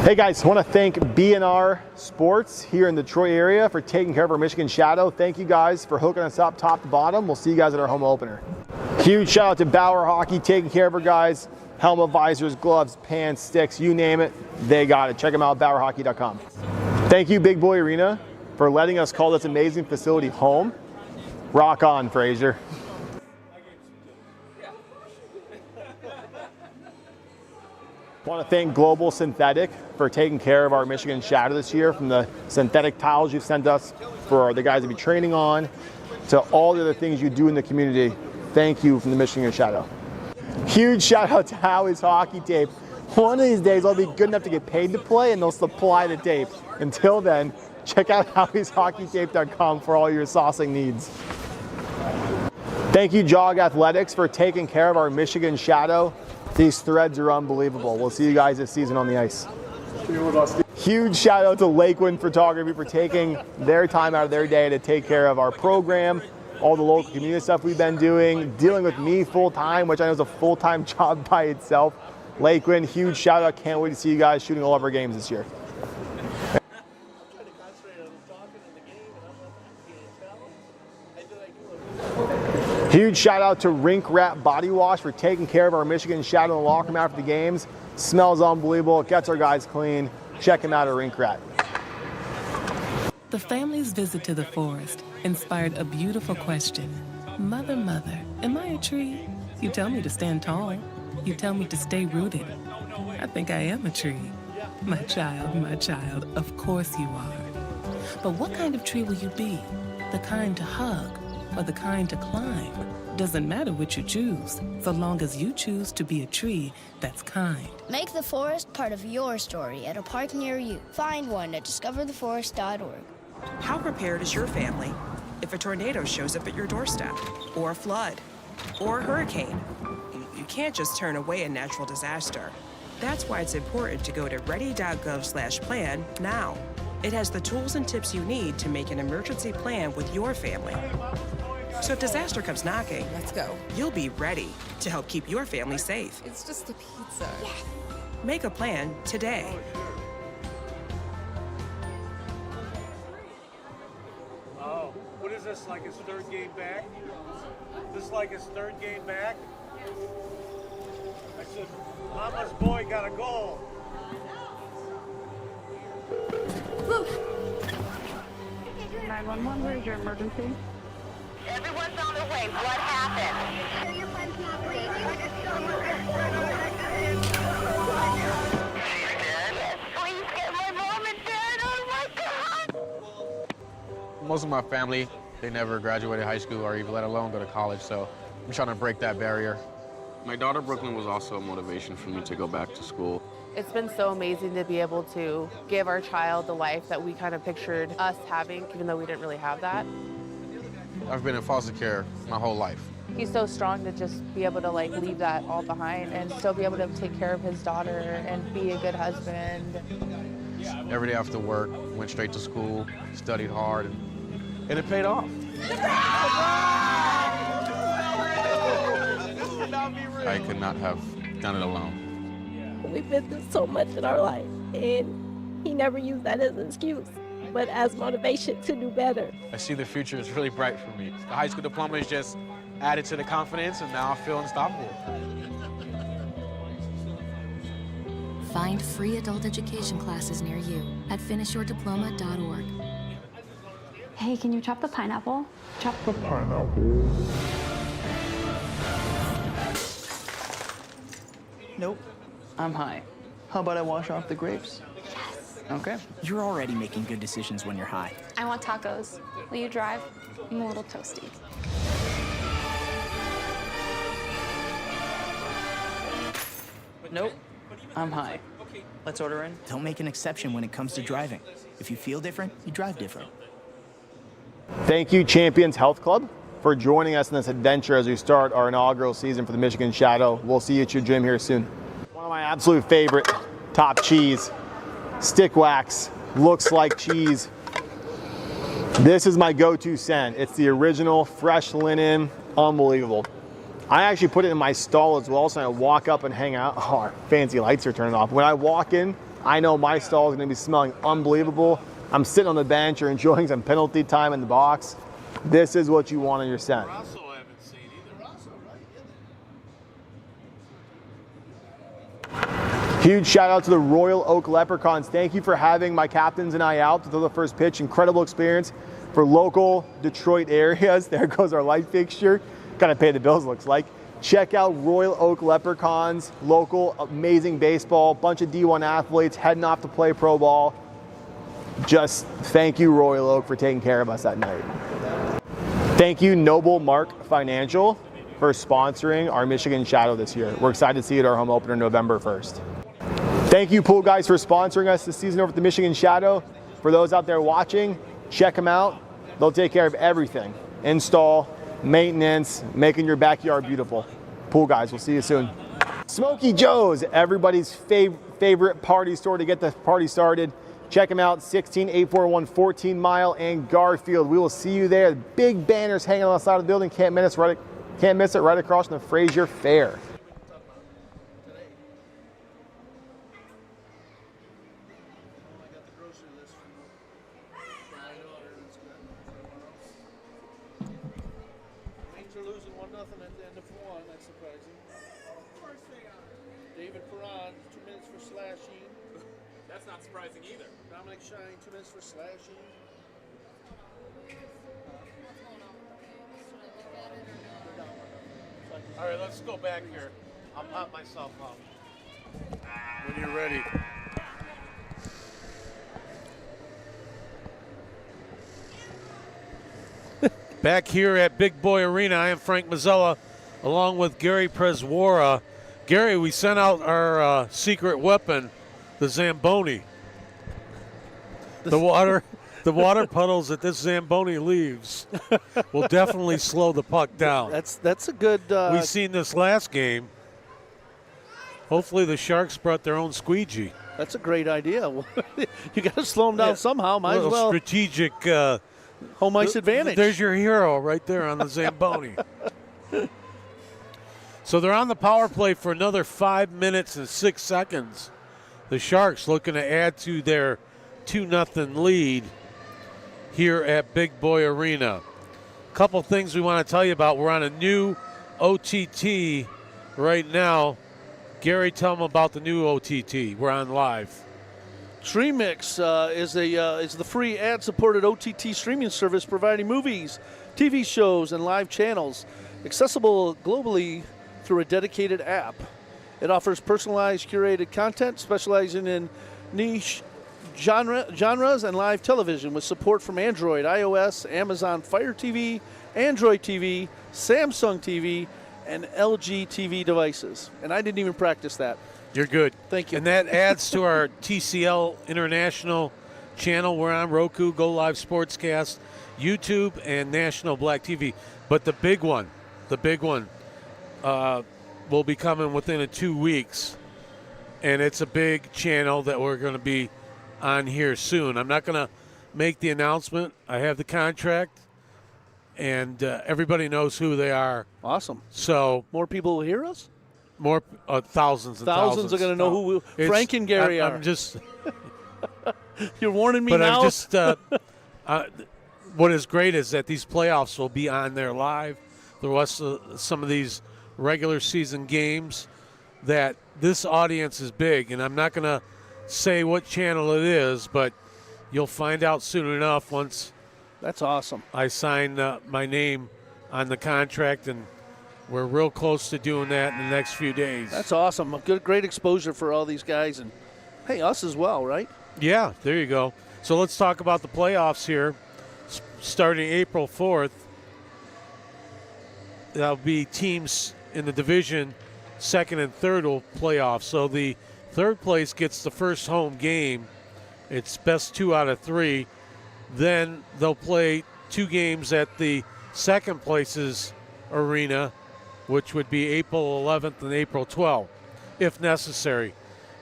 Hey guys, I want to thank B&R Sports here in the Troy area for taking care of our Michigan Shadow. Thank you guys for hooking us up top to bottom. We'll see you guys at our home opener. Huge shout out to Bauer Hockey, taking care of our guys. Helmet, visors, gloves, pants, sticks, you name it, they got it. Check them out, BauerHockey.com. Thank you, Big Boy Arena, for letting us call this amazing facility home. Rock on, Fraser. I want to thank Global Synthetic for taking care of our Michigan Shadow this year, from the synthetic towels you've sent us for the guys to be training on to all the other things you do in the community. Thank you from the Michigan Shadow. Huge shout out to Howie's Hockey Tape. One of these days I'll be good enough to get paid to play and they'll supply the tape. Until then, check out howieshockeytape.com for all your saucing needs. Thank you, Jog Athletics, for taking care of our Michigan Shadow. These threads are unbelievable. We'll see you guys this season on the ice. Huge shout out to Lakewind Photography for taking their time out of their day to take care of our program, all the local community stuff we've been doing, dealing with me full time, which I know is a full-time job by itself. Lakewind, huge shout out. Can't wait to see you guys shooting all of our games this year. Huge shout out to Rink Rat Body Wash for taking care of our Michigan Shadow in the locker room after the games. Smells unbelievable. It gets our guys clean. Check him out at Rink Rat. The family's visit to the forest inspired a beautiful question. Mother, mother, am I a tree? You tell me to stand tall. You tell me to stay rooted. I think I am a tree. My child, of course you are. But what kind of tree will you be? The kind to hug or the kind to climb? Doesn't matter which you choose, so long as you choose to be a tree that's kind. Make the forest part of your story at a park near you. Find one at discovertheforest.org. How prepared is your family if a tornado shows up at your doorstep, or a flood, or a hurricane? You can't just turn away a natural disaster. That's why it's important to go to ready.gov/plan now. It has the tools and tips you need to make an emergency plan with your family. So if disaster comes knocking, let's go. You'll be ready to help keep your family safe. It's just a pizza. Yes. Make a plan today. Oh, what is this, like his third game back? This like his third game back? I said, Mama's boy got a goal. 911, where's your emergency? Everyone's on their way. What happened? Please get my mom and dad. Oh my God! Most of my family, they never graduated high school or even let alone go to college, so I'm trying to break that barrier. My daughter Brooklyn was also a motivation for me to go back to school. It's been so amazing to be able to give our child the life that we kind of pictured us having, even though we didn't really have that. I've been in foster care my whole life. He's so strong to just be able to leave that all behind and still be able to take care of his daughter and be a good husband. Every day after work, went straight to school, studied hard, and it paid off. I could not have done it alone. We've been through so much in our life, and he never used that as an excuse, but as motivation to do better. I see the future is really bright for me. The high school diploma is just added to the confidence, and now I feel unstoppable. Find free adult education classes near you at finishyourdiploma.org. Hey, can you chop the pineapple? Chop the pineapple. Nope, I'm high. How about I wash off the grapes? Yes. Okay. You're already making good decisions when you're high. I want tacos. Will you drive? I'm a little toasty. Nope, I'm high. Let's order in. Don't make an exception when it comes to driving. If you feel different, you drive different. Thank you, Champions Health Club, for joining us in this adventure as we start our inaugural season for the Michigan Shadow. We'll see you at your gym here soon. One of my absolute favorite, top cheese, stick wax, looks like cheese. This is my go-to scent. It's the original fresh linen, unbelievable. I actually put it in my stall as well, so I walk up and hang out. Oh, our fancy lights are turning off. When I walk in, I know my stall is gonna be smelling unbelievable. I'm sitting on the bench or enjoying some penalty time in the box. This is what you want on your scent. Huge shout out to the Royal Oak Leprechauns. Thank you for having my captains and I out to throw the first pitch. Incredible experience for local Detroit areas. There goes our light fixture. Gotta pay the bills, looks like. Check out Royal Oak Leprechauns, local, amazing baseball, bunch of D1 athletes heading off to play pro ball. Just thank you, Royal Oak, for taking care of us that night. Thank you, Noble Mark Financial, for sponsoring our Michigan Shadow this year. We're excited to see you at our home opener November 1st. Thank you, Pool Guys, for sponsoring us this season over at the Michigan Shadow. For those out there watching, check them out. They'll take care of everything. Install, maintenance, making your backyard beautiful. Pool Guys, we'll see you soon. Smoky Joe's, everybody's favorite party store to get the party started. Check them out, 16841 14 Mile and Garfield. We will see you there. Big banners hanging on the side of the building. Can't miss it, right across from the Frazier Fair. Rangers are losing 1-0 at the end of one. That's surprising. Of course they are. David Perron, 2 minutes for slashing. That's not surprising either. Dominic Shine, 2 minutes for slashing. All right, let's go back here. I'll pop myself up when you're ready. Back here at Big Boy Arena, I am Frank Mazzella, along with Gary Preswara. Gary, we sent out our secret weapon, the Zamboni. The water puddles that this Zamboni leaves will definitely slow the puck down. That's a good. We've seen this last game. Hopefully the Sharks brought their own squeegee. That's a great idea. You got to slow them down somehow. Might as well. Strategic home ice advantage. There's your hero right there on the Zamboni. So they're on the power play for another 5 minutes and 6 seconds. The Sharks looking to add to their 2-0 lead here at Big Boy Arena. A couple things we want to tell you about. We're on a new OTT right now. Gary, tell them about the new OTT. We're on live. StreamMix is the free ad-supported OTT streaming service providing movies, TV shows, and live channels, accessible globally through a dedicated app. It offers personalized, curated content specializing in niche genres and live television with support from Android, iOS, Amazon Fire TV, Android TV, Samsung TV, and LG TV devices. And I didn't even practice that. You're good. Thank you. And that adds to our TCL International channel. We're on Roku, Go Live Sportscast, YouTube, and National Black TV. But the big one will be coming within 2 weeks. And it's a big channel that we're going to be on here soon. I'm not going to make the announcement. I have the contract, and everybody knows who they are. Awesome. So more people will hear us? More thousands and thousands. Thousands are going to know who Frank and Gary are. I'm just You're warning me but now? I'm just what is great is that these playoffs will be on there live. The rest of some of these regular season games, that this audience is big, and I'm not going to say what channel it is, but you'll find out soon enough once. That's awesome. I sign my name on the contract, and we're real close to doing that in the next few days. That's awesome. A great exposure for all these guys, and hey, us as well, right? Yeah, there you go. So let's talk about the playoffs here. Starting April 4th, that'll be teams in the division, second and third will play off. So the third place gets the first home game. It's best 2 out of 3. Then they'll play 2 games at the second place's arena, which would be April 11th and April 12th, if necessary.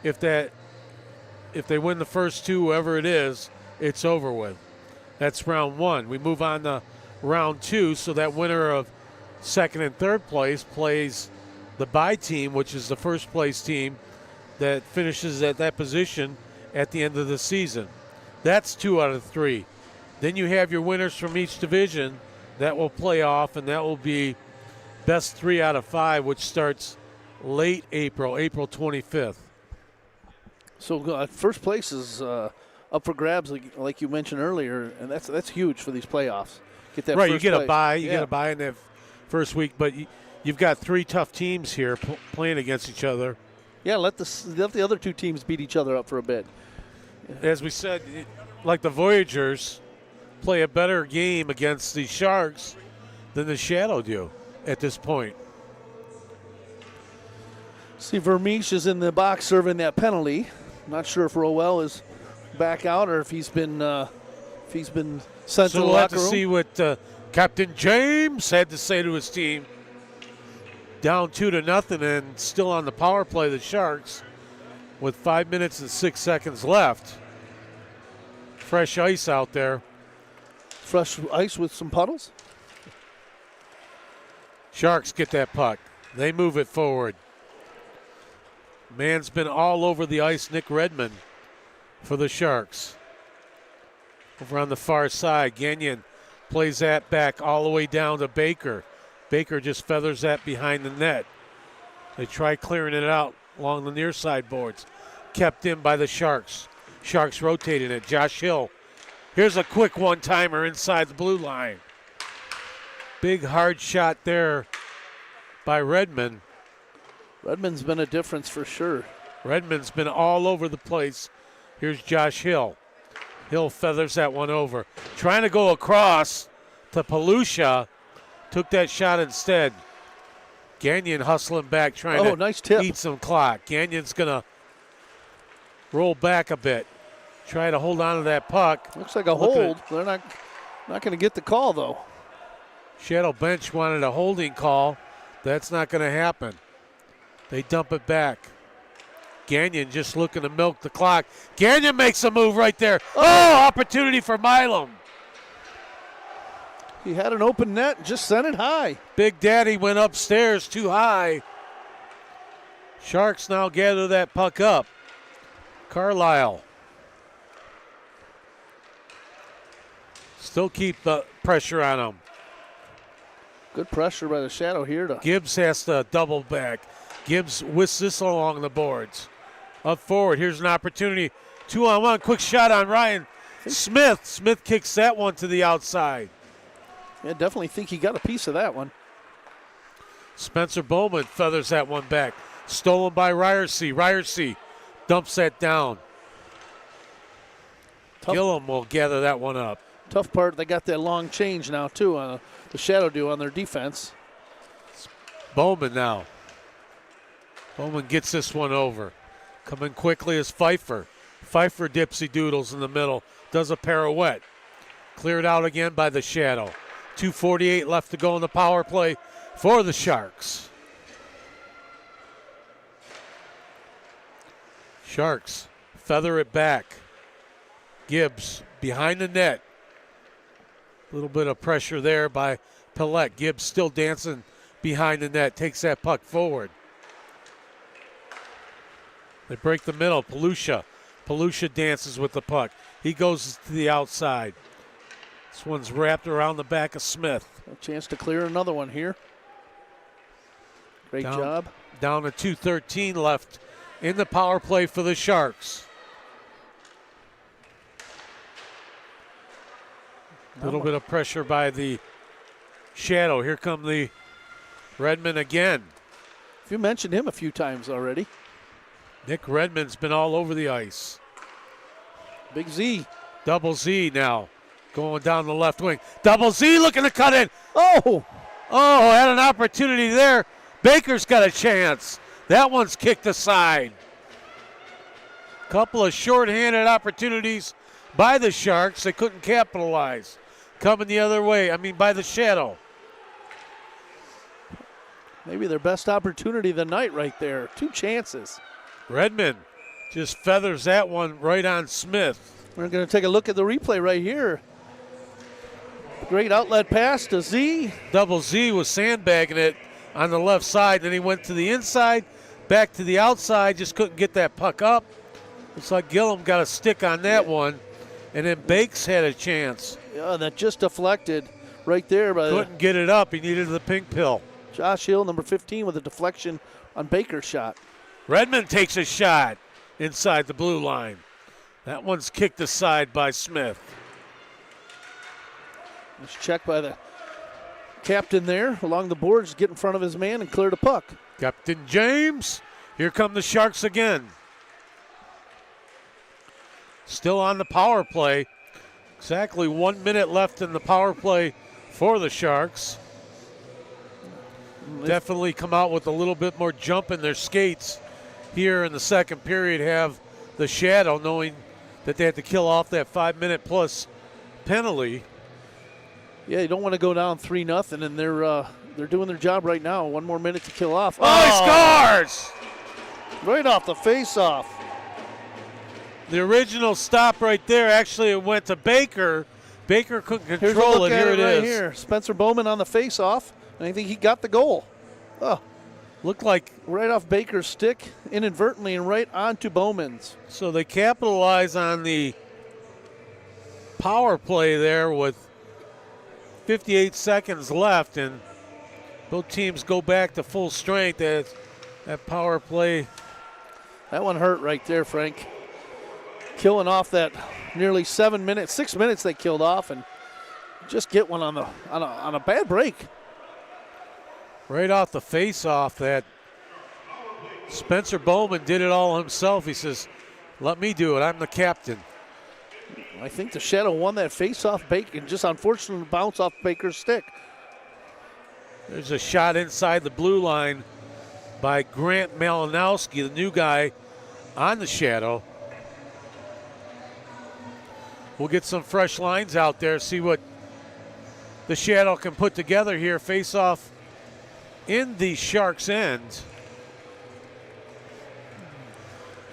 If they win the first 2, whoever it is, it's over with. That's round 1. We move on to round 2, so that winner of second and third place plays the bye team, which is the first place team that finishes at that position at the end of the season. That's 2 out of 3. Then you have your winners from each division that will play off, and that will be best 3 out of 5, which starts late April 25th. So first place is up for grabs, like you mentioned earlier, and that's huge for these playoffs. Get that right, first you get place. a bye. You get a bye in that first week, but you've got 3 tough teams here playing against each other. Yeah, let the other 2 teams beat each other up for a bit. As we said, like the Voyagers play a better game against the Sharks than the Shadow do at this point. See, Vermeesh is in the box serving that penalty. Not sure if Rowell is back out or if he's been sent to the we'll have locker to room. see what Captain James had to say to his team. Down 2-0 and still on the power play, the Sharks, with 5 minutes and 6 seconds left. Fresh ice out there. Fresh ice with some puddles. Sharks get that puck. They move it forward. Man's been all over the ice, Nick Redmond, for the Sharks. Over on the far side, Gagnon plays that back all the way down to Baker. Baker just feathers that behind the net. They try clearing it out along the near side boards. Kept in by the Sharks. Sharks rotating it. Josh Hill. Here's a quick one-timer inside the blue line. Big hard shot there by Redmond. Redmond's been a difference for sure. Redmond's been all over the place. Here's Josh Hill. Hill feathers that one over. Trying to go across to Palusha. Took that shot instead. Gagnon hustling back, trying to nice tip. Eat some clock. Gagnon's going to roll back a bit. Try to hold on to that puck. Looks like a hold. They're not going to get the call, though. Shadow bench wanted a holding call. That's not going to happen. They dump it back. Gagnon just looking to milk the clock. Gagnon makes a move right there. Oh, opportunity for Milam. He had an open net, just sent it high. Big Daddy went upstairs too high. Sharks now gather that puck up. Carlisle. Still keep the pressure on him. Good pressure by the Shadow here. Gibbs has to double back. Gibbs whisks this along the boards. Up forward, here's an opportunity. 2-on-1, quick shot on Ryan Smith. Smith kicks that one to the outside. Yeah, definitely think he got a piece of that one. Spencer Bowman feathers that one back. Stolen by Ryersey. Ryersey dumps that down. Gillum will gather that one up. Tough part, they got that long change now, too, the Shadow do on their defense. Bowman now. Bowman gets this one over. Coming quickly is Pfeiffer. Pfeiffer dipsy doodles in the middle. Does a pirouette. Cleared out again by the Shadow. 2:48 left to go in the power play for the Sharks. Sharks feather it back. Gibbs behind the net. A little bit of pressure there by Pillette. Gibbs still dancing behind the net. Takes that puck forward. They break the middle. Palusha Palusha dances with the puck. He goes to the outside. This one's wrapped around the back of Smith. A chance to clear another one here. Great job. Down to 2:13 left in the power play for the Sharks. A little bit of pressure by the Shadow. Here come the Redmond again. You mentioned him a few times already. Nick Redmond's been all over the ice. Big Z. Double Z now going down the left wing. Double Z looking to cut in. Oh, had an opportunity there. Baker's got a chance. That one's kicked aside. Couple of shorthanded opportunities by the Sharks. They couldn't capitalize. Coming the other way, by the Shadow. Maybe their best opportunity of the night right there. 2 chances. Redmond just feathers that one right on Smith. We're going to take a look at the replay right here. Great outlet pass to Z. Double Z was sandbagging it on the left side. Then he went to the inside, back to the outside, just couldn't get that puck up. Looks like Gillum got a stick on that one. And then Bakes had a chance. Yeah, that just deflected right there. Couldn't get it up. He needed the pink pill. Josh Hill, number 15, with a deflection on Baker's shot. Redmond takes a shot inside the blue line. That one's kicked aside by Smith. Nice check by the captain there along the boards, get in front of his man and clear the puck. Captain James. Here come the Sharks again. Still on the power play. Exactly 1 minute left in the power play for the Sharks. Definitely come out with a little bit more jump in their skates here in the second period. Have the Shadow, knowing that they had to kill off that 5 minute plus penalty. Yeah, you don't want to go down 3-0, and they're doing their job right now. 1 more minute to kill off. Oh, he scores! Right off the face-off. The original stop right there, actually it went to Baker. Baker couldn't control it. Here it is. Right here. Spencer Bowman on the face-off, and I think he got the goal. Oh, looked like right off Baker's stick inadvertently and right onto Bowman's. So they capitalize on the power play there with 58 seconds left, and both teams go back to full strength. That power play. That one hurt right there, Frank. Killing off that nearly 6 minutes they killed off, and just get one on a bad break. Right off the face-off, that Spencer Bowman did it all himself. He says, let me do it. I'm the captain. I think the Shadow won that face-off. Baker, just unfortunately bounce off Baker's stick. There's a shot inside the blue line by Grant Malinowski, the new guy on the Shadow. We'll get some fresh lines out there, see what the Shadow can put together here. Face off in the Sharks' end.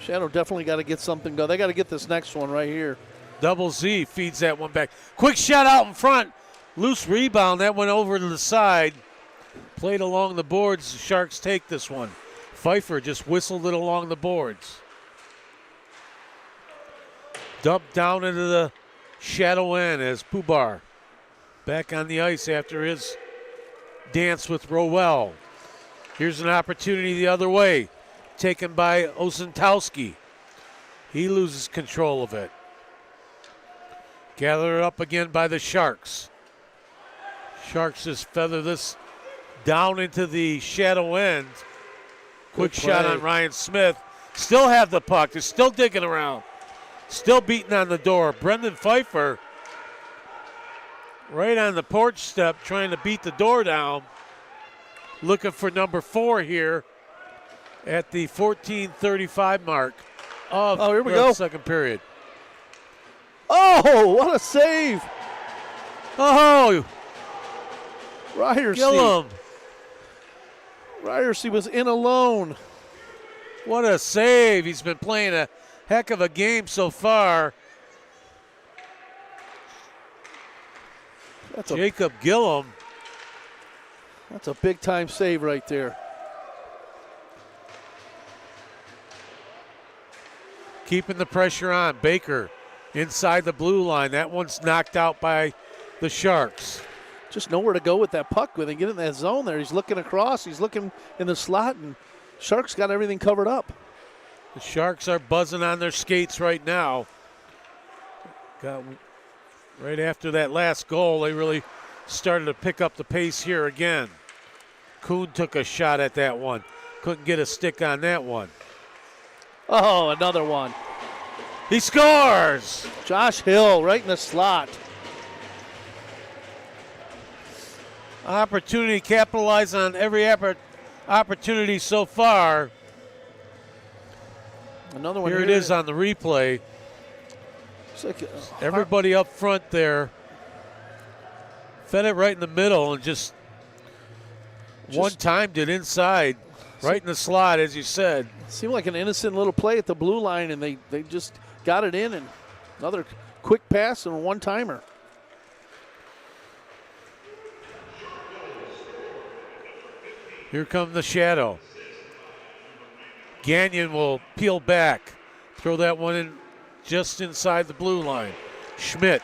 Shadow definitely got to get something going. They got to get this next one right here. Double Z feeds that one back. Quick shot out in front. Loose rebound. That went over to the side. Played along the boards. The Sharks take this one. Pfeiffer just whistled it along the boards. Dumped down into the Shadow end as Pubar back on the ice after his dance with Rowell. Here's an opportunity the other way, taken by Osentowski. He loses control of it. Gathered up again by the Sharks. Sharks just feather this down into the Shadow end. Quick shot on Ryan Smith. Still have the puck. They're still digging around. Still beating on the door. Brendan Pfeiffer right on the porch step trying to beat the door down. Looking for number 4 here at the 14:35 mark of here we go. Second period. Oh, what a save. Oh, Ryerson. Gillum. Ryerson was in alone. What a save. He's been playing a heck of a game so far. Jacob Gillum. That's a big time save right there. keeping the pressure on. Baker inside the blue line. That one's knocked out by the Sharks. Just nowhere to go with that puck when they get in that zone there. He's looking across. He's looking in the slot, and Sharks got everything covered up. The Sharks are buzzing on their skates right now. Right after that last goal, they really started to pick up the pace here again. Kuhn took a shot at that one. Couldn't get a stick on that one. Oh, another one. He scores! Josh Hill right in the slot. Opportunity, capitalize on every opportunity so far. Another one here. It is on the replay. Like everybody up front there. Fed it right in the middle and just one-timed it inside, right in the slot, as you said. Seemed like an innocent little play at the blue line, and they just got it in, and another quick pass and a one-timer. Here comes the shadow. Gagnon will peel back, throw that one in just inside the blue line. Schmidt.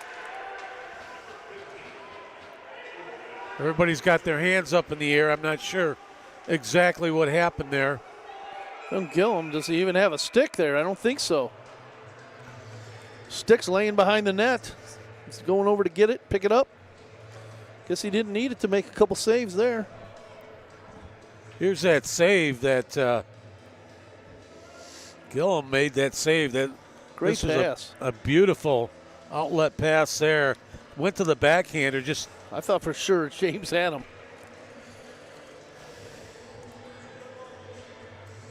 Everybody's got their hands up in the air. I'm not sure exactly what happened there. Gillum, does he even have a stick there? I don't think so. Stick's laying behind the net. He's going over to get it, pick it up. Guess he didn't need it to make a couple saves there. Here's that save that Gillum made that save. That great pass. A beautiful outlet pass there. Went to the backhander. Just I thought for sure James had him.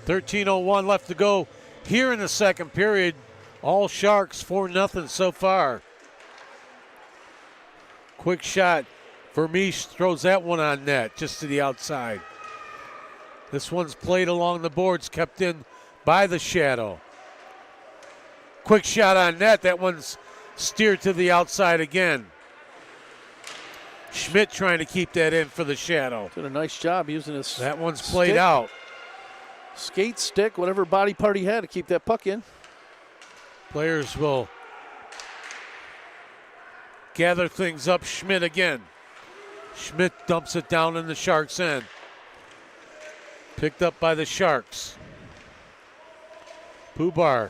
13:01 left to go here in the second period. All Sharks 4-0 so far. Quick shot. Vermeesh throws that one on net, just to the outside. This one's played along the boards, kept in by the shadow. Quick shot on net. That one's steered to the outside again. Schmidt trying to keep that in for the shadow. Did a nice job using his That one's played out. Skate, stick, whatever body part he had to keep that puck in. Players will gather things up. Schmidt again. Schmidt dumps it down in the Sharks' end. Picked up by the Sharks. Pubar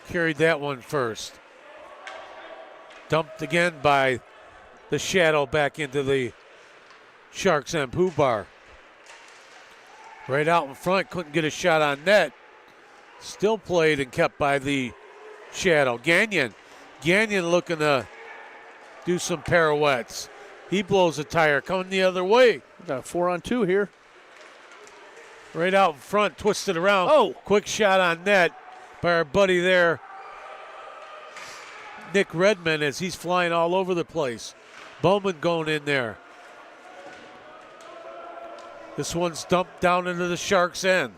carried that one first. Dumped again by the shadow back into the Sharks' end. Pubar right out in front, couldn't get a shot on net. Still played and kept by the shadow. Gagnon looking to do some pirouettes. He blows a tire, coming the other way. Got a 4-on-2 here. Right out in front, twisted around. Oh! Quick shot on net by our buddy there, Nick Redmond, as he's flying all over the place. Bowman going in there. This one's dumped down into the Sharks' end.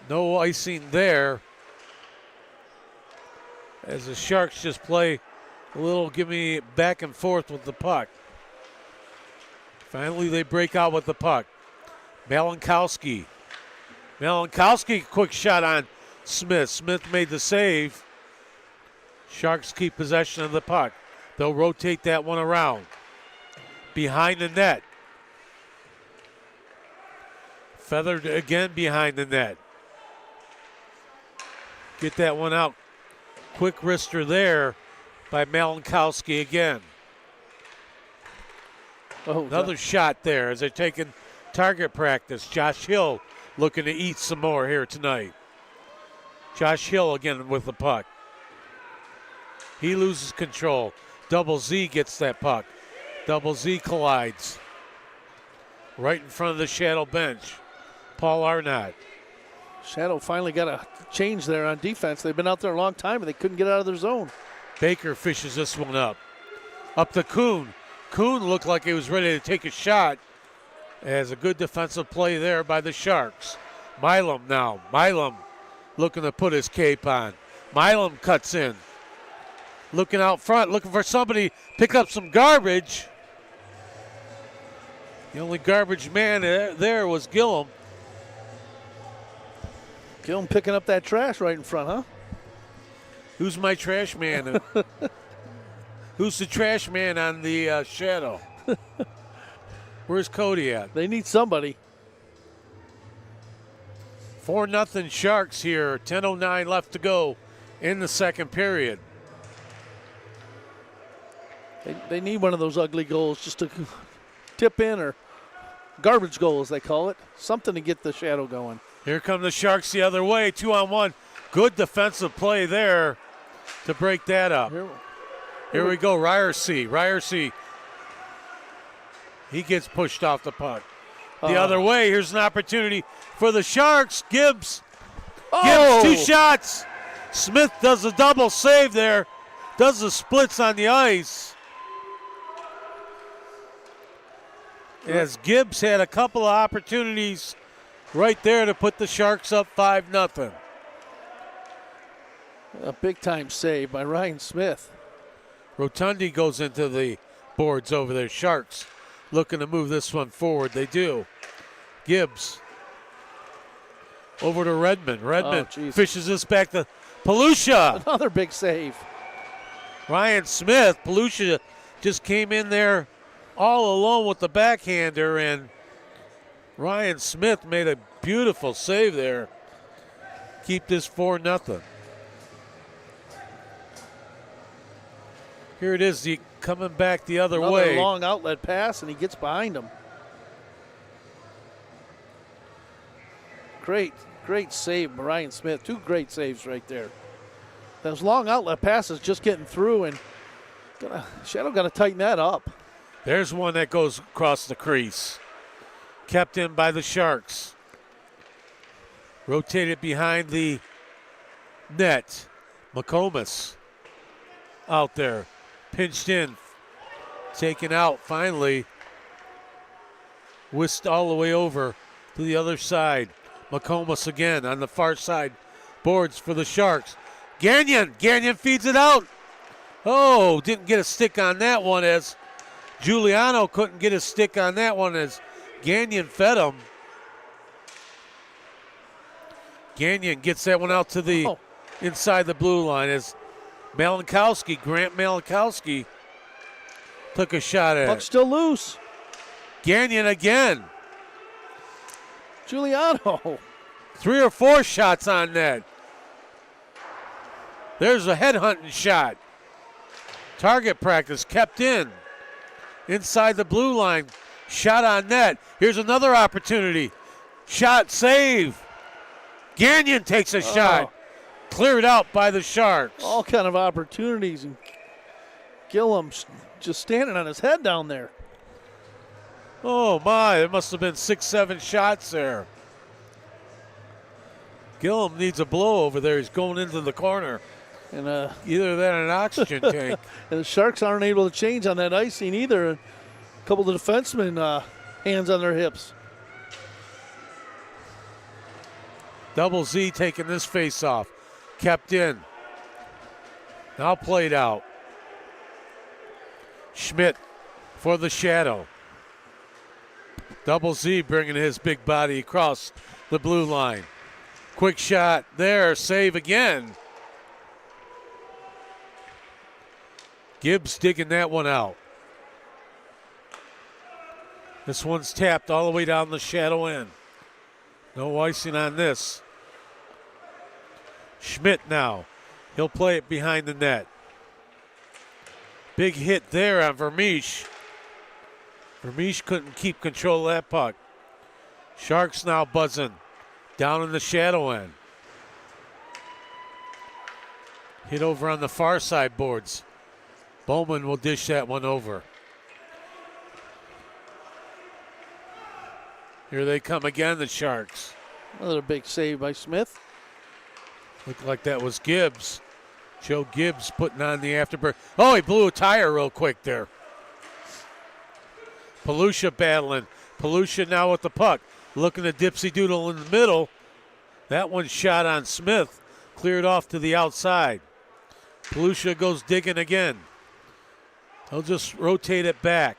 No icing there, as the Sharks just play a little give me back and forth with the puck. Finally, they break out with the puck. Malinkowski, quick shot on Smith. Smith made the save. Sharks keep possession of the puck. They'll rotate that one around. Behind the net. Feathered again behind the net. Get that one out. Quick wrister there by Malinkowski again. Oh, another shot there as they're taking target practice. Josh Hill looking to eat some more here tonight. Josh Hill again with the puck. He loses control. Double Z gets that puck. Double Z collides. Right in front of the Shadow bench. Paul Arnott. Shadow finally got a change there on defense. They've been out there a long time and they couldn't get out of their zone. Baker fishes this one up. Up to Kuhn. Kuhn looked like he was ready to take a shot. As a good defensive play there by the Sharks. Milam now. Milam looking to put his cape on. Milam cuts in. Looking out front, looking for somebody pick up some garbage. The only garbage man there was Gillum. Gillum picking up that trash right in front, huh? Who's my trash man? Who's the trash man on the shadow? Where's Cody at? They need somebody. 4-0 Sharks here. 10:09 left to go in the second period. They need one of those ugly goals just to tip in, or garbage goal as they call it. Something to get the shadow going. Here come the Sharks the other way. 2-on-1. Good defensive play there to break that up. Here we go. Ryerson. He gets pushed off the puck. The other way. Here's an opportunity for the Sharks. Gibbs. Gibbs, 2 shots. Smith does a double save there. Does the splits on the ice. As Gibbs had a couple of opportunities right there to put the Sharks up 5-0. A big-time save by Ryan Smith. Rotundi goes into the boards over there. Sharks looking to move this one forward. They do. Gibbs over to Redmond. Redmond fishes this back to Palusha. Another big save. Ryan Smith. Palusha just came in there all alone with the backhander, and Ryan Smith made a beautiful save there. Keep this 4-0. Here it is, coming back the other way. Another long outlet pass, and he gets behind him. Great save by Ryan Smith. 2 great saves right there. Those long outlet passes just getting through, and Shadow got to tighten that up. There's one that goes across the crease. Kept in by the Sharks. Rotated behind the net. McComas out there. Pinched in. Taken out finally. Whisked all the way over to the other side. McComas again on the far side. Boards for the Sharks. Gagnon feeds it out. Oh, didn't get a stick on that one as Giuliano couldn't get a stick on that one as Gagnon fed him. Gagnon gets that one out to the inside the blue line as Grant Malinkowski took a shot at Puck it. still loose. Gagnon again. Giuliano. 3 or 4 shots on net. There's a headhunting shot. Target practice kept in. Inside the blue line. Shot on net. Here's another opportunity. Shot, save. Gagnon takes a shot. Cleared out by the Sharks. All kind of opportunities. And Gillum just standing on his head down there. Oh, my. There must have been 6-7 shots there. Gillum needs a blow over there. He's going into the corner. And either that or an oxygen tank. And the Sharks aren't able to change on that icing either. A couple of the defensemen hands on their hips. Double Z taking this face off. Kept in. Now played out. Schmidt for the Shadow. Double Z bringing his big body across the blue line. Quick shot there. Save again. Gibbs digging that one out. This one's tapped all the way down the Shadow end. No icing on this. Schmidt now. He'll play it behind the net. Big hit there on Vermeesh. Vermeesh couldn't keep control of that puck. Sharks now buzzing down in the Shadow end. Hit over on the far side boards. Bowman will dish that one over. Here they come again, the Sharks. Another big save by Smith. Looked like that was Gibbs. Joe Gibbs putting on the afterburn. Oh, he blew a tire real quick there. Palusha battling. Palusha now with the puck. Looking to Dipsy Doodle in the middle. That one shot on Smith. Cleared off to the outside. Palusha goes digging again. He'll just rotate it back.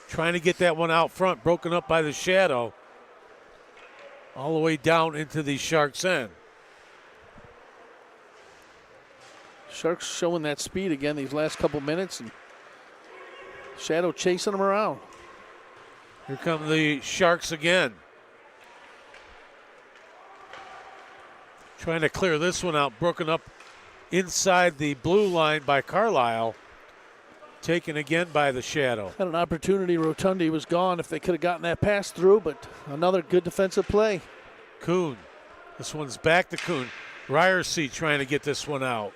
Trying to get that one out front. Broken up by the Shadow. all the way down into the Sharks' end. Sharks showing that speed again these last couple minutes, and Shadow chasing them around. Here come the Sharks again. Trying to clear this one out, broken up inside the blue line by Carlisle. Taken again by the Shadow. Had an opportunity. Rotundi was gone if they could have gotten that pass through, but another good defensive play. Kuhn. This one's back to Kuhn. Ryerson trying to get this one out.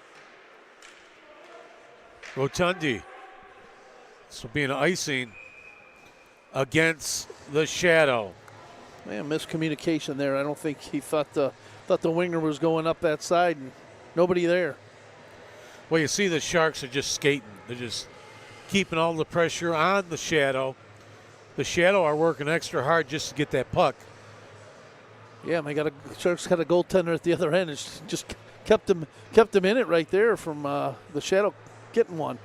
Rotundi. This will be an icing against the Shadow. Man, miscommunication there. I don't think he thought the winger was going up that side, and nobody there. Well, you see the Sharks are just skating. They're just keeping all the pressure on the Shadow. The Shadow are working extra hard just to get that puck. Yeah, they Sharks got a goaltender at the other end. It's just kept them in it right there from the Shadow getting one.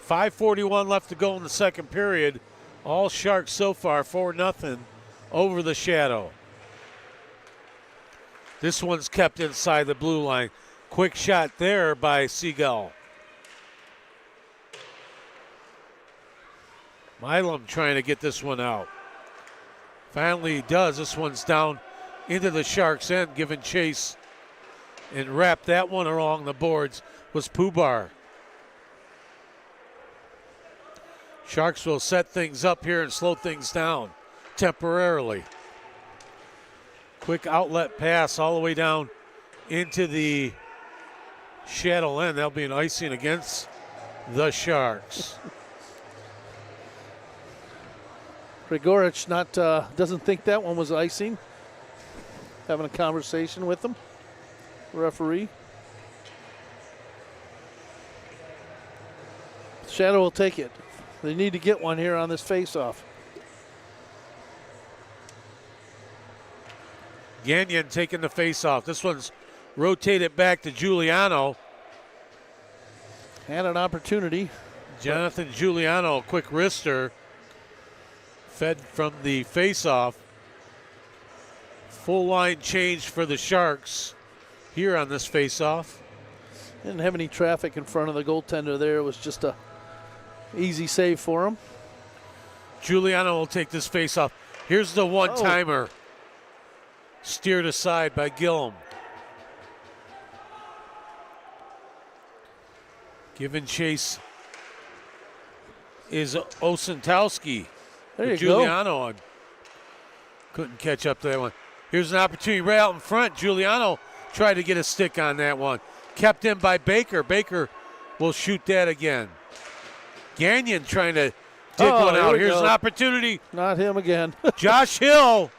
5:41 left to go in the second period. All Sharks so far 4-0 over the Shadow. This one's kept inside the blue line. Quick shot there by Seagull. Milam trying to get this one out. Finally he does. This one's down into the Sharks' end, giving chase and wrapped that one along the boards was Pubar. Sharks will set things up here and slow things down temporarily. Quick outlet pass all the way down into the Shadow end. That'll be an icing against the Sharks. Grigorich doesn't think that one was icing. Having a conversation with him, referee. Shadow will take it. They need to get one here on this faceoff. Gagnon taking the faceoff. This one's rotated back to Giuliano. Had an opportunity. Jonathan Giuliano, quick wrister. Fed from the faceoff. Full line change for the Sharks here on this faceoff. Didn't have any traffic in front of the goaltender there. It was just a easy save for him. Giuliano will take this faceoff. Here's the one-timer. Steered aside by Gillum. Giving chase is Osentowski. There you Giuliano on. Couldn't catch up to that one. Here's an opportunity right out in front. Giuliano tried to get a stick on that one. Kept in by Baker. Baker will shoot that again. Gagnon trying to dig one out. Here's an opportunity. Not him again. Josh Hill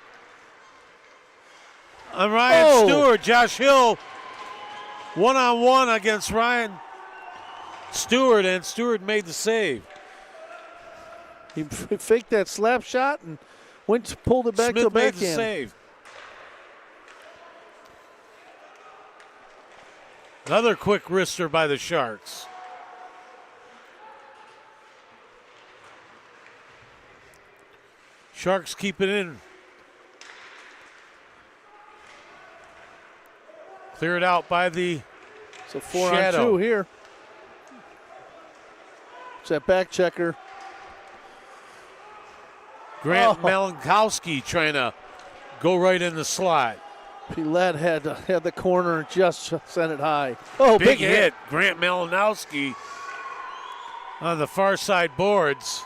on Ryan Stewart. Josh Hill one-on-one against Ryan Stewart, and Stewart made the save. He faked that slap shot and pulled it back Smith to the made backhand. the save. Another quick wrister by the Sharks. Sharks keep it in. Cleared out by the So 4 Shadow. on 2 here. It's that back checker. Grant Malinkowski trying to go right in the slot. Pilet had the corner and just sent it high. Oh, big hit. Grant Malinowski on the far side boards.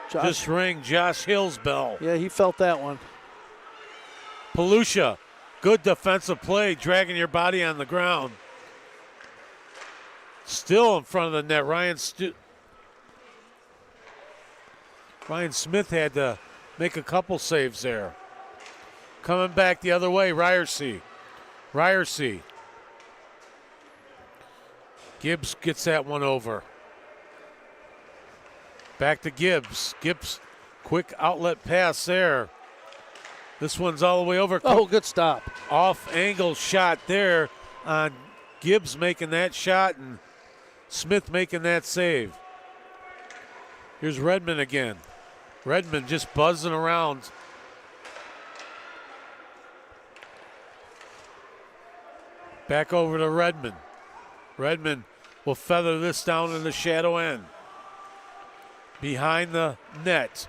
Just rang Josh Hill's bell. Yeah, he felt that one. Palusha, good defensive play, dragging your body on the ground. Still in front of the net. Ryan Smith had to make a couple saves there. Coming back the other way, Ryerson. Gibbs gets that one over. Back to Gibbs. Gibbs, quick outlet pass there. This one's all the way over. Oh, good stop. Off angle shot there on Gibbs making that shot and Smith making that save. Here's Redmond again. Redmond just buzzing around Back over to Redmond. Redmond will feather this down in the shadow end. Behind the net.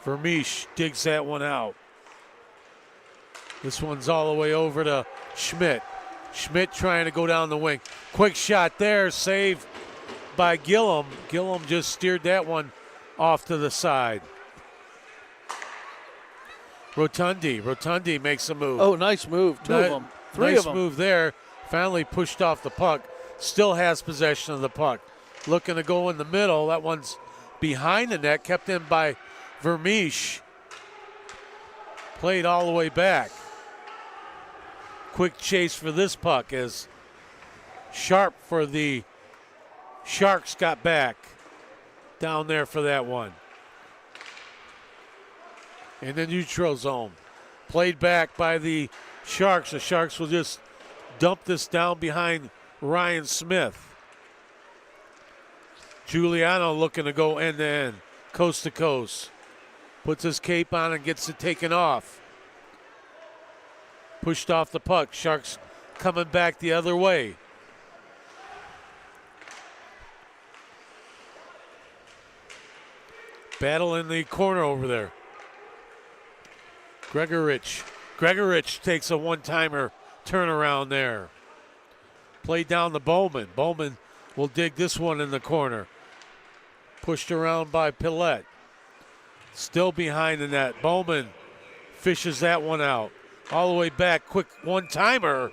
Vermeesh digs that one out. This one's all the way over to Schmidt. Schmidt trying to go down the wing. Quick shot there, saved by Gillum. Gillum just steered that one off to the side. Rotundi makes a move. Oh, nice move. Two of them. Three nice of them. move there. Finally pushed off the puck. Still has possession of the puck. Looking to go in the middle. That one's behind the net. Kept in by Vermeesh. Played all the way back. Quick chase for this puck as Sharp for the Sharks got back down there for that one. In the neutral zone. Played back by the Sharks. The Sharks will just dump this down behind Ryan Smith. Giuliano looking to go end to end, coast to coast. Puts his cape on and gets it taken off. Pushed off the puck. Sharks coming back the other way. Battle in the corner over there. Gregorich takes a one-timer turnaround there. Played down to Bowman. Bowman will dig this one in the corner. Pushed around by Pillette. Still behind the net. Bowman fishes that one out. All the way back. Quick one-timer.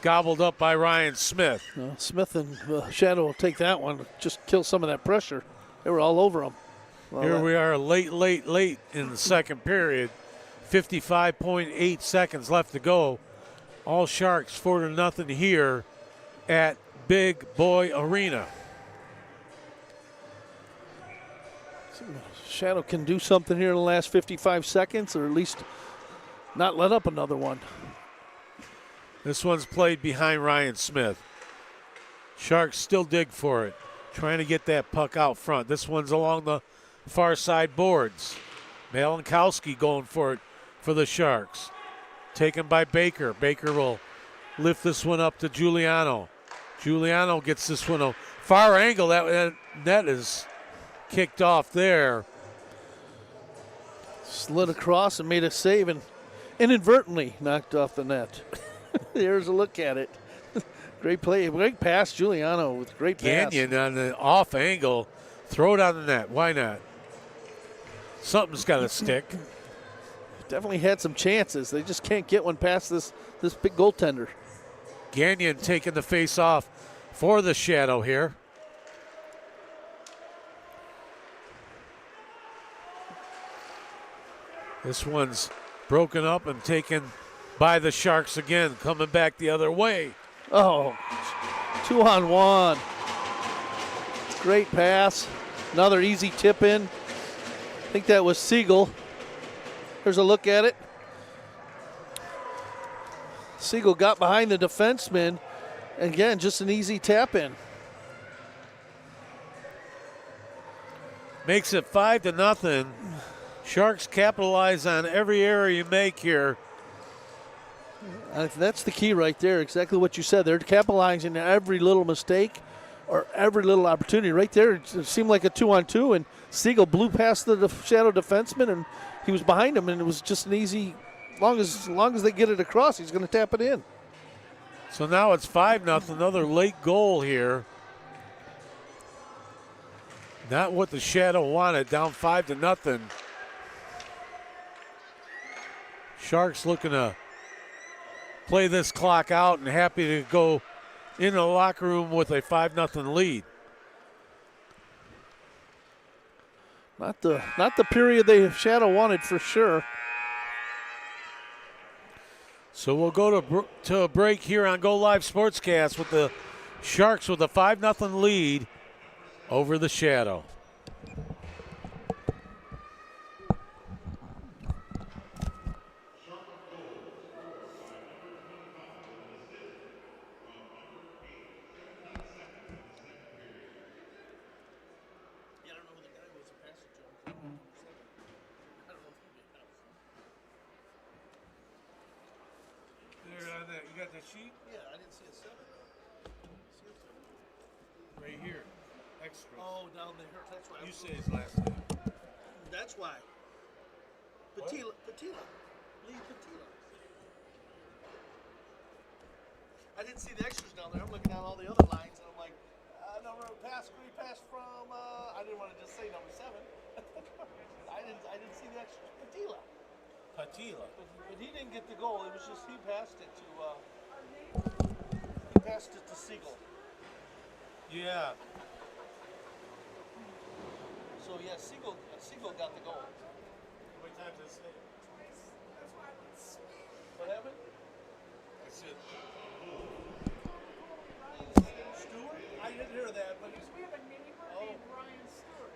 Gobbled up by Ryan Smith. Smith and Shadow will take that one. Just kill some of that pressure. They were all over him. Well, here we are late in the second period. 55.8 seconds left to go. All Sharks 4-0 here at Big Boy Arena. Shadow can do something here in the last 55 seconds, or at least not let up another one. This one's played behind Ryan Smith. Sharks still dig for it, trying to get that puck out front. This one's along the far side boards. Malenkowski going for it for the Sharks. Taken by Baker. Baker will lift this one up to Giuliano. Giuliano gets this one a far angle. That net is kicked off there. Slid across and made a save and inadvertently knocked off the net. There's a look at it. Great play, great pass, Giuliano with great pass. Gagnon on the off angle. Throw it on the net. Why not? Something's got to stick. Definitely had some chances. They just can't get one past this big goaltender. Gagnon taking the face off for the Shadow here. This one's broken up and taken by the Sharks again, coming back the other way. Oh, 2-on-1. Great pass. Another easy tip in. I think that was Siegel. Here's a look at it. Siegel got behind the defenseman. Again, just an easy tap in. Makes it 5-0. Sharks capitalize on every error you make here. That's the key right there. Exactly what you said. They're capitalizing on every little mistake or every little opportunity. Right there, it seemed like a 2-on-2, and Siegel blew past the Shadow defenseman, and he was behind him, and it was just an easy, as long as they get it across, he's going to tap it in. So now it's 5-0, another late goal here. Not what the Shadow wanted, down 5-0. Sharks looking to play this clock out and happy to go in the locker room with a 5-0 lead. Not the period the Shadow wanted for sure. So we'll go to a break here on Go Live Sportscast with the Sharks with a 5-0 lead over the Shadow. sheet? Yeah, I didn't see a 7. Right here. Extra. Oh, down there. That's why. You say his last name. That's why. Patila. Lee Patila. I didn't see the extras down there. I'm looking down all the other lines, and I'm like, number of pass, great pass from. I didn't want to just say number 7. I didn't see the extras. Patila. But he didn't get the goal. It was just he passed it to Siegel. Yeah. So yeah, Siegel got the goal. How many times did I say it? What happened? I said. Stewart? I didn't hear that, but We have a neighbor named Ryan Stewart.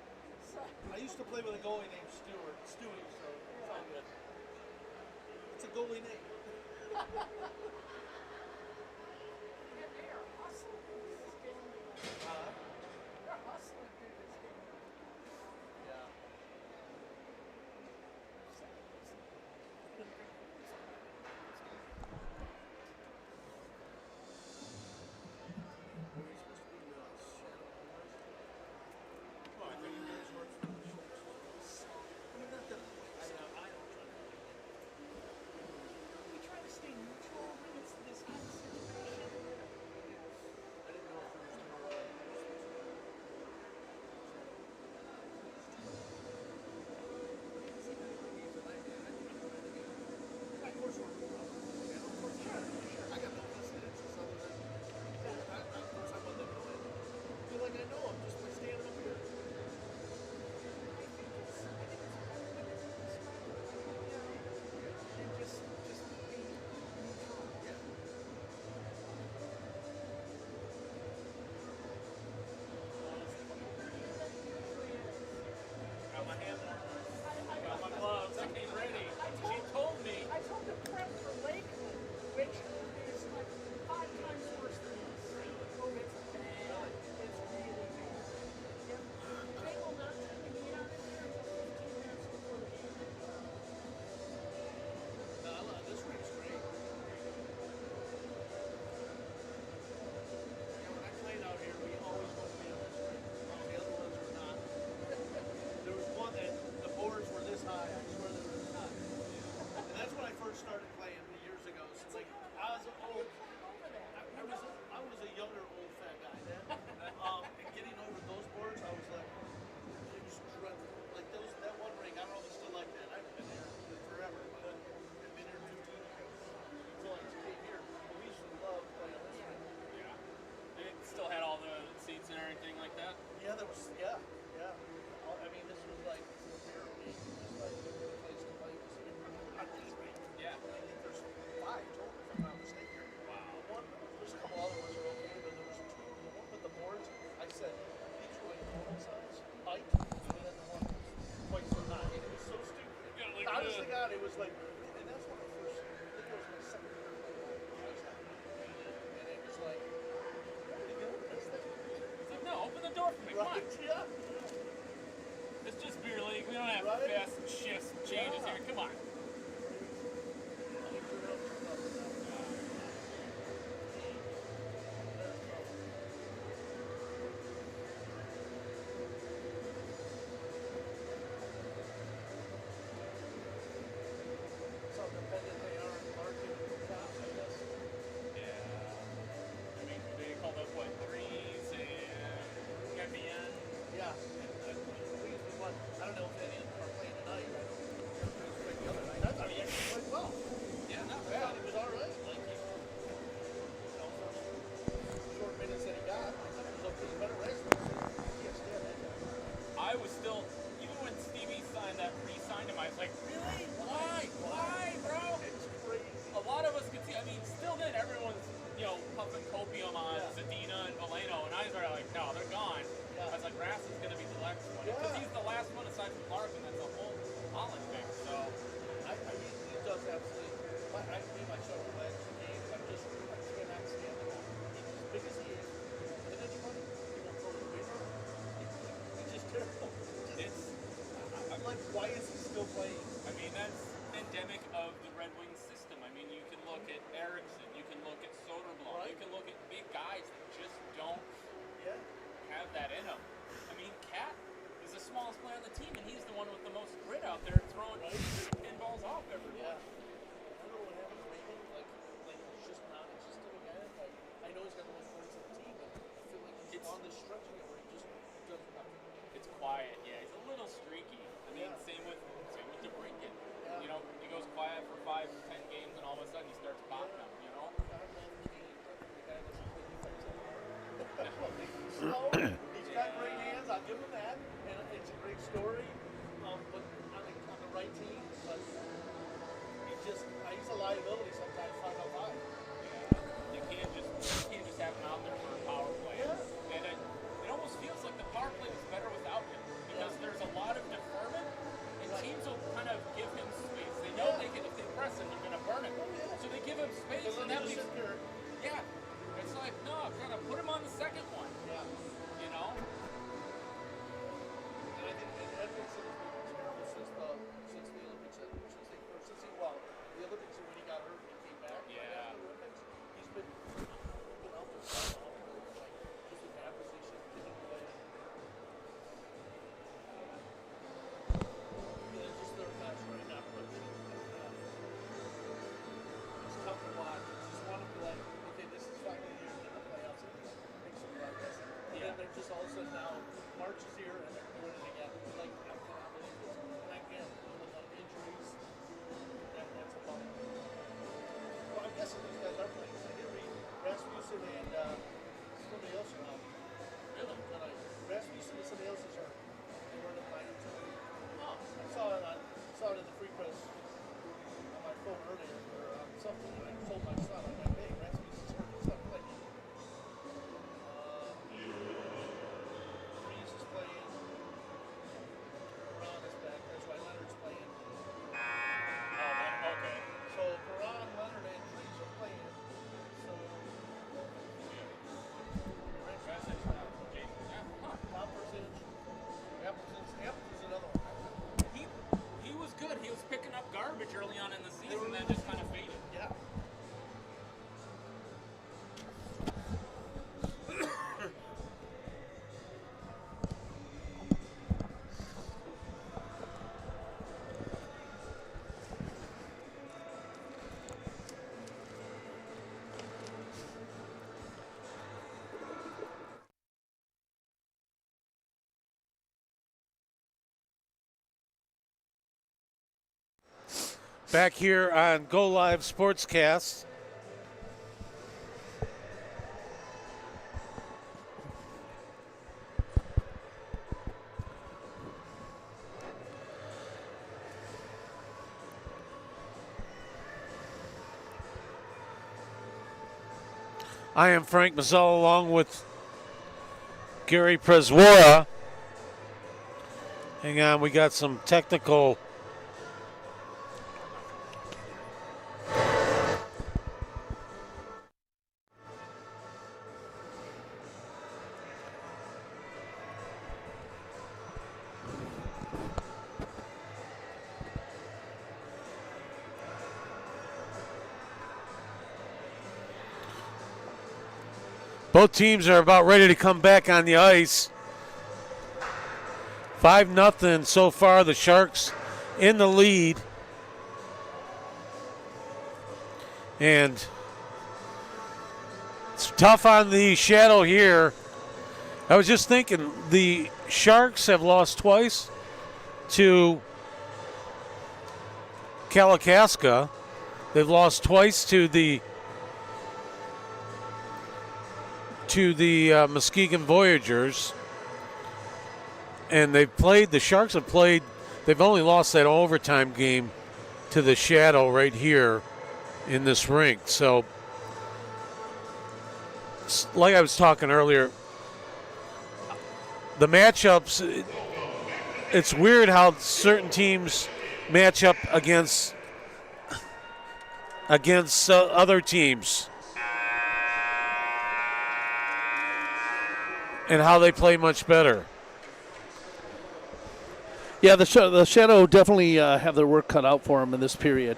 So, I used to play with a goalie named Stewie, so it's all good. It's a goalie name. and they are hustling through this game. They're hustling through this game. Yeah. We try to stay neutral when it's this kind of situation. I told the prep for Lakeland, which is like 5 times worse than this. Oh, it's bad. It's really bad. They will not take the meat out of there until 15 minutes before the game. This week's great. Yeah, when I played out here, we always wanted to be on this rink. The other ones were not. There was one that the boards were this high. I swear they were this high. And that's when I first started playing years ago. So like I was old. I was a younger old fat guy then. And getting over those boards, I was like, it was dreadful. Like that one ring, I don't know if it's still like that. I've been there forever, but I've been here 15 years. Until I came here. But we used to love playing this ring. Yeah. It still had all the seats and everything like that? Yeah, there was. Yeah. I mean, this was like a beer league. It was like the place to play was here. Not this ring. Yeah. I think there's 5 total, if I'm not mistaken. Wow. There's a couple other ones that are okay, but there was 2. The one with the boards, I said, each way total size, height, and then the one twice so high. And it was so stupid. Honest to God, it was like, and that's when I first, I think it was my second year playing ice hockey. And it was like, nobody get over this thing. It's like, no, open the door for me, come on. Yeah. It's just beer league. We don't have fast shifts and changes here. Come on. So dependent they are in market top, I guess. Yeah. I mean, they called up what, 3s and MBN? Yeah. I don't know if any of them are playing tonight. I don't know the other night. I thought he actually played well. Yeah, not I bad. thought he was all right. Like short minutes that he got, I thought he was okay. Better wrestler. I can't stand that guy. I was still, even when Stevie re-signed him, I was like, really? Why, bro? It's crazy. A lot of us could see, I mean, still then everyone's, pumping copium on Zadina and Valeno, and I was like, no, they're gone. I was like, Rass is going to be the next one. Because he's the last one aside from Larkin that's a whole Holland thing, so. He does absolutely. I made myself the last 2 games. I cannot stand the guy. He's as big as he is. And anybody, he won't throw the window. He's just terrible. I'm like, why is he still playing? I mean, that's endemic of the Red Wings system. I mean, you can look at Eriksson, you can look at have that in him. I mean, Cat is the smallest player on the team, and he's the one with the most grit out there throwing pinballs off everyone. Yeah. I don't know what happens. Maybe like he's just non-existent again. Like I know he's got the most points on the team, but I feel like he's on this stretch again where he just does nothing. It's quiet. Yeah, he's a little streaky. I mean, same with DeBrincat. Yeah. You know, he goes quiet for 5, 10 games, and all of a sudden he starts popping them. You know. Slow. He's got great hands. I'll give him that, and it's a great story. But on the right team, but he's a liability sometimes. 5 on 5. You can't just have him out there for a power play. Yeah. And it almost feels like the power play was better without him because there's a lot of deferment, and teams will kind of give him space. They know they can, if they press him, they're going to burn him. So they give him space, and that makes it's like, no, kind of put him on the second one. Yeah. You know? And I think Edmondson has been terrible since the Olympics. The Olympics when he got hurt and he came back. Yeah. After the Olympics, he's been out there just in bad position, getting away. They're just their best right now, but it's tough to watch. It's just want to be like, okay, this is finally the year in the playoffs and make some progress. And then they're just all of a sudden now, March is here and they're doing it again. Like, I cannot believe this. And again, with the injuries, that's a bummer. Well, I'm guessing these guys are playing. I did read Rasmussen and somebody else are out. Really? Rasmussen and somebody else is hurt. They weren't playing until. Oh, I saw it in the free press on my phone earlier or something. And I told my son, I'm like, hey, Rasmussen's hurt. He's not playing. Reeves is playing. Ron is back. That's why Leonard's playing. Okay. So Perron, Leonard, and Reeves are playing. So Popper's in. Appleton's another one. He was good. He was picking up garbage early on in the season, then just kind of faded. Yeah. Back here on Go Live Sportscast. I am Frank Mazzella along with Gary Preswara. Hang on, we got some technical both teams are about ready to come back on the ice. 5-0 so far. The Sharks in the lead. And it's tough on the Shadow here. I was just thinking, the Sharks have lost twice to Kalakaska. They've lost twice to the Muskegon Voyagers, and the Sharks have played, they've only lost that overtime game to the Shadow right here in this rink. So, like I was talking earlier, the matchups, it's weird how certain teams match up against other teams. And how they play much better. Yeah, the Shadow definitely have their work cut out for them in this period.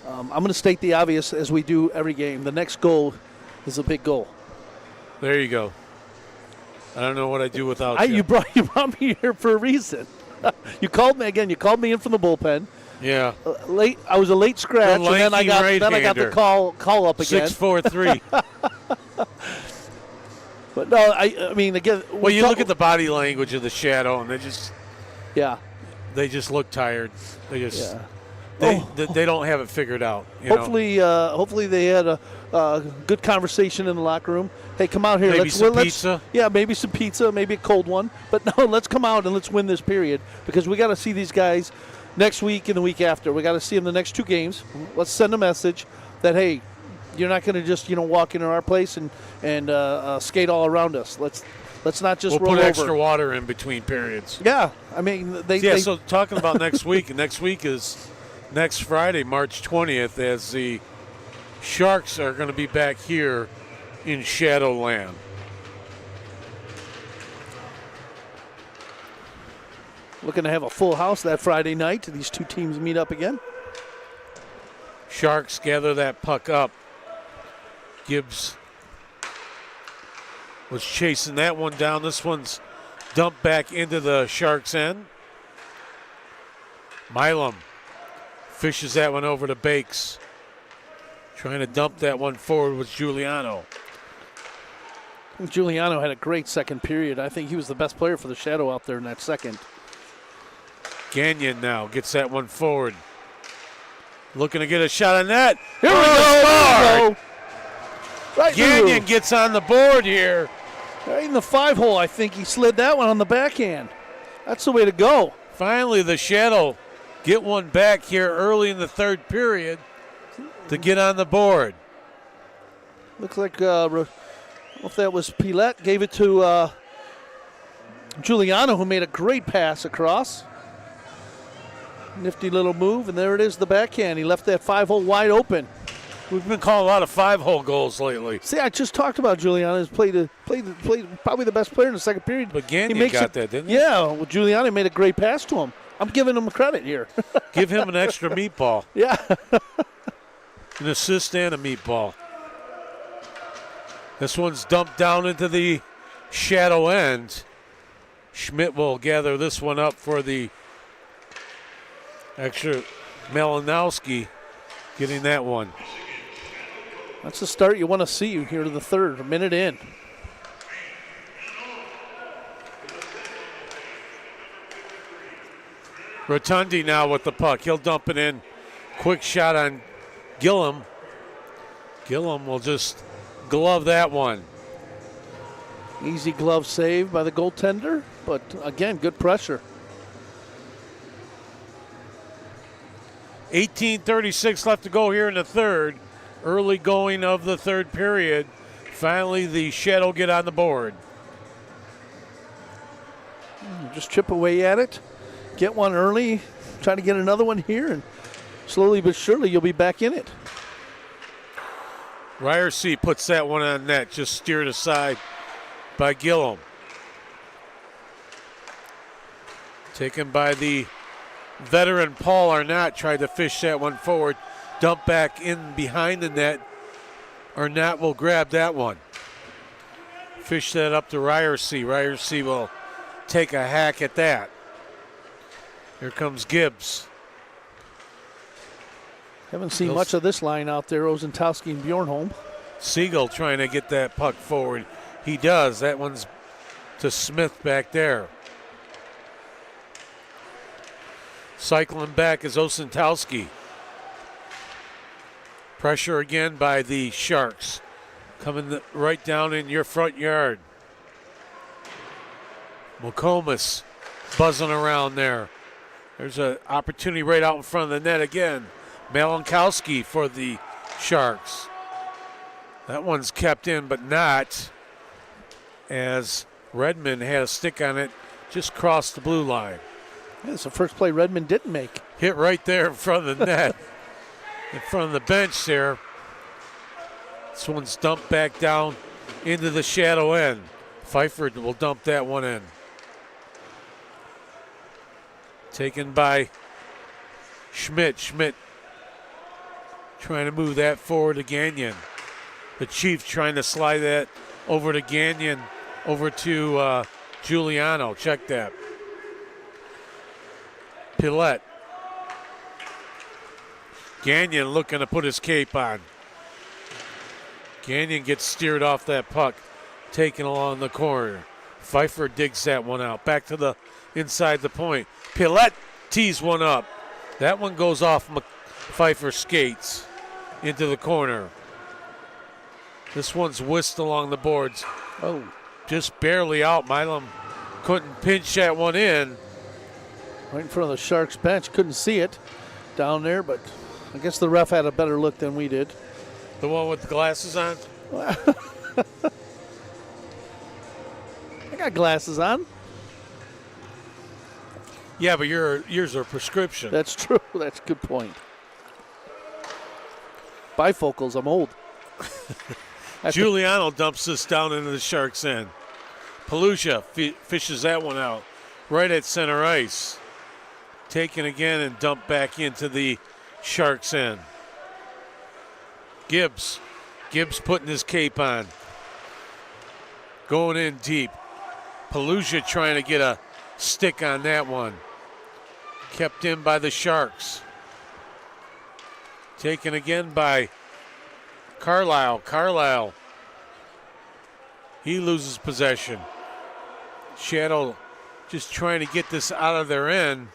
I'm going to state the obvious, as we do every game. The next goal is a big goal. There you go. I don't know what I'd do without you. You brought me here for a reason. You called me again. You called me in from the bullpen. Yeah. Late. I was a late scratch, and then I got the call up again. 6'4" But no, I mean again. Well, you look at the body language of the Shadow, and they just look tired. They just they don't have it figured out. Hopefully they had a good conversation in the locker room. Hey, come out here. Maybe some pizza. Yeah, maybe some pizza, maybe a cold one. But no, let's come out and let's win this period because we got to see these guys next week and the week after. We got to see them the next 2 games. Let's send a message that hey, you're not going to just walk into our place and skate all around us. Let's not just roll over. We'll put extra water in between periods. Yeah, I mean So talking about next week, next week is next Friday, March 20th, as the Sharks are going to be back here in Shadowland. Looking to have a full house that Friday night. These 2 teams meet up again. Sharks gather that puck up. Gibbs was chasing that one down. This one's dumped back into the Sharks' end. Milam fishes that one over to Bakes. Trying to dump that one forward with Giuliano. Giuliano had a great second period. I think he was the best player for the Shadow out there in that second. Gagnon now gets that one forward. Looking to get a shot on that. Here we go. Right Gagnon gets on the board here. Right in the 5-hole, I think he slid that one on the backhand. That's the way to go. Finally, the Shadow get one back here early in the 3rd period to get on the board. Looks like, I don't know if that was Pilette, gave it to Giuliano, who made a great pass across. Nifty little move, and there it is, the backhand. He left that 5-hole wide open. We've been calling a lot of 5-hole goals lately. See, I just talked about Giuliano. He's played probably the best player in the second period. But Gagnon got that, didn't he? Yeah, well, Giuliano made a great pass to him. I'm giving him credit here. Give him an extra meatball. Yeah. An assist and a meatball. This one's dumped down into the Shadow end. Schmidt will gather this one up for the extra. Malinowski getting that one. That's the start you want to see here to the 3rd, a minute in. Rotundi now with the puck. He'll dump it in. Quick shot on Gillum. Gillum will just glove that one. Easy glove save by the goaltender, but again, good pressure. 18:36 left to go here in the 3rd. Early going of the 3rd period. Finally, the Shadow get on the board. Just chip away at it. Get one early. Try to get another one here, and slowly but surely you'll be back in it. Ryerson puts that one on net, just steered aside by Gillum. Taken by the veteran Paul Arnott, tried to fish that one forward. Dump back in behind the net. Arnott will grab that one. Fish that up to Ryerson. Ryerson will take a hack at that. Here comes Gibbs. Haven't seen much of this line out there, Ozentowski and Bjornholm. Siegel trying to get that puck forward. He does. That one's to Smith back there. Cycling back is Ozentowski. Pressure again by the Sharks. Coming right down in your front yard. McComas buzzing around there. There's an opportunity right out in front of the net again. Malinkowski for the Sharks. That one's kept in, but not, as Redmond had a stick on it, just crossed the blue line. Yeah, it's the first play Redmond didn't make. Hit right there in front of the net, in front of the bench there. This one's dumped back down into the Shadow end. Pfeiffer will dump that one in. Taken by Schmidt. Schmidt trying to move that forward to Gagnon. The Chief trying to slide that over to Gagnon over to Giuliano. Check that. Pillette. Gagnon looking to put his cape on. Gagnon gets steered off that puck, taken along the corner. Pfeiffer digs that one out. Back to the inside the point. Pillette tees one up. That one goes off Pfeiffer's skates into the corner. This one's whisked along the boards. Oh, just barely out. Milam couldn't pinch that one in. Right in front of the Sharks bench. Couldn't see it down there, but I guess the ref had a better look than we did. The one with the glasses on? I got glasses on. Yeah, but yours are prescription. That's true. That's a good point. Bifocals, I'm old. Giuliano dumps this down into the Sharks' end. Palucia fishes that one out right at center ice. Taken again and dumped back into the Sharks' end. Gibbs putting his cape on. Going in deep. Palucia trying to get a stick on that one. Kept in by the Sharks. Taken again by Carlisle. Carlisle. He loses possession. Shadow just trying to get this out of their end.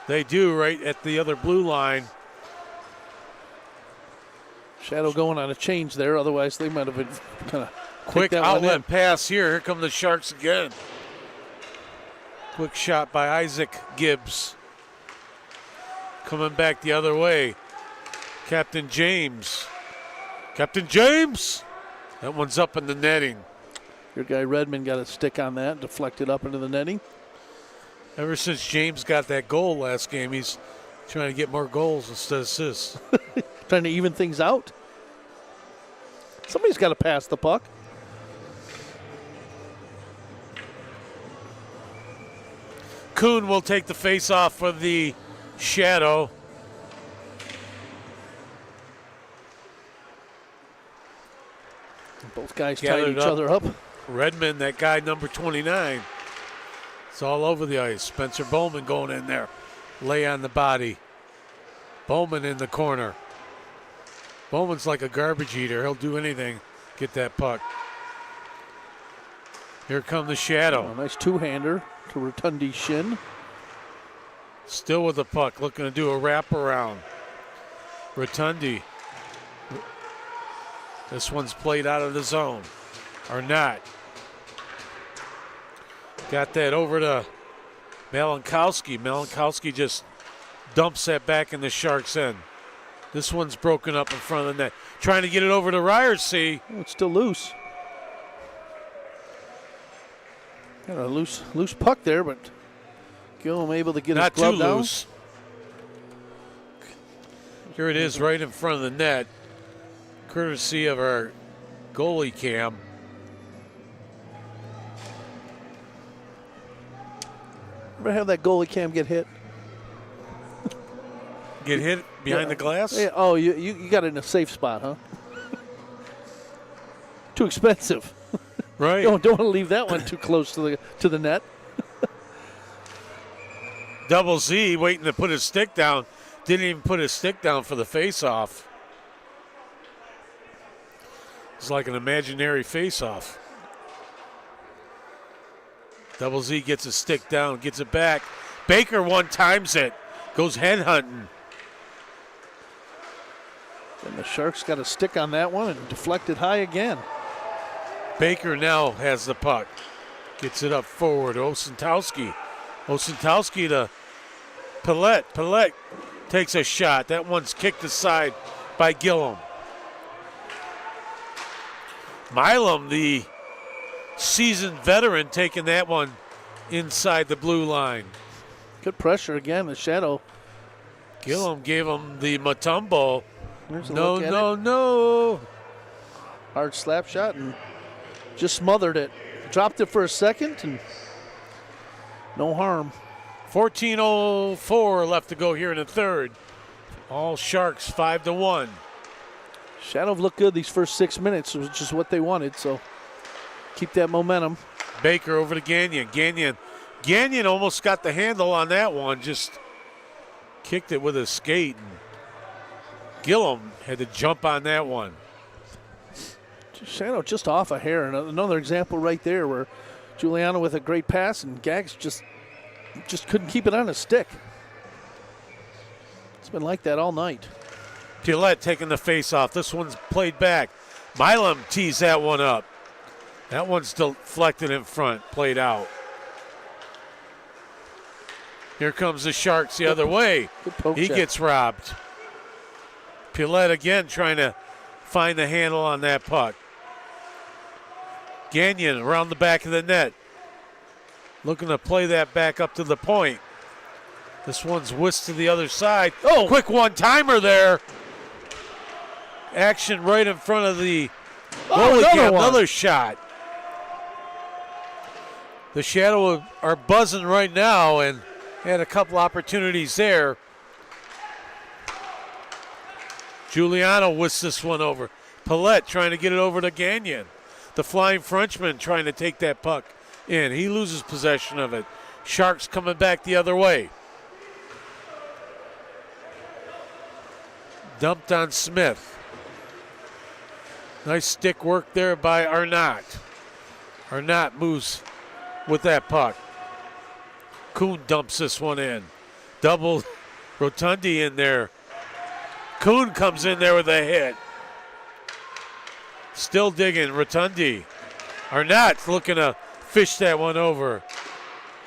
They do right at the other blue line. Shadow going on a change there. Otherwise, they might have been kind of quick outlet pass here. Here come the Sharks again. Quick shot by Isaac Gibbs. Coming back the other way. Captain James. Captain James! That one's up in the netting. Your guy Redmond got a stick on that, deflected up into the netting. Ever since James got that goal last game, he's trying to get more goals instead of assists. Trying to even things out. Somebody's got to pass the puck. Kuhn will take the face-off for the Shadow. Both guys tied each other up. Redmond, that guy number 29. It's all over the ice. Spencer Bowman going in there. Lay on the body. Bowman in the corner. Bowman's like a garbage eater. He'll do anything. Get that puck. Here come the Shadow. Oh, nice two-hander to Rotundi's shin. Still with the puck. Looking to do a wraparound. Rotundi. This one's played out of the zone. Or not. Got that over to Malinkowski. Malinkowski just dumps that back in the Sharks' end. This one's broken up in front of the net. Trying to get it over to Ryerson. Oh, it's still loose. Got a loose puck there, but Gillum able to get his glove down. Not too loose. Here it is right in front of the net. Courtesy of our goalie cam. Ever have that goalie cam get hit? Get hit behind the glass? Yeah. Oh, you got it in a safe spot, huh? Too expensive. Right. Don't want to leave that one too close to the net. Double Z waiting to put his stick down. Didn't even put his stick down for the face-off. It's like an imaginary face-off. Double Z gets his stick down, gets it back. Baker one-times it. Goes head hunting. And the Sharks got a stick on that one and deflected high again. Baker now has the puck. Gets it up forward. Osentowski. Osentowski to Pillette. Pillette takes a shot. That one's kicked aside by Gillum. Milam, the seasoned veteran, taking that one inside the blue line. Good pressure again, the Shadow. Gillum gave him the Mutombo. No. Hard slap shot and just smothered it. Dropped it for a second and no harm. 14:04 left to go here in the third. All Sharks 5-1. Shadow looked good these first 6 minutes, which is what they wanted, so keep that momentum. Baker over to Gagnon. Gagnon almost got the handle on that one, just kicked it with his skate. And Gillum had to jump on that one. Shadow just off a hair. And another example right there where Giuliano with a great pass and Gags just couldn't keep it on his stick. It's been like that all night. Gillette taking the face off. This one's played back. Milam tees that one up. That one's deflected in front, played out. Here comes the Sharks the other way. He gets robbed. Gillette again trying to find the handle on that puck. Gagnon around the back of the net. Looking to play that back up to the point. This one's whisked to the other side. Oh, quick one-timer there. Action right in front of the goalie. Another shot. The Shadow are buzzing right now and had a couple opportunities there. Giuliano whisks this one over. Paulette trying to get it over to Gagnon. The flying Frenchman trying to take that puck in. He loses possession of it. Sharks coming back the other way. Dumped on Smith. Nice stick work there by Arnott. Arnott moves with that puck. Kuhn dumps this one in. Double Rotundi in there. Kuhn comes in there with a hit. Still digging, Rotundi. Arnott's looking to fish that one over.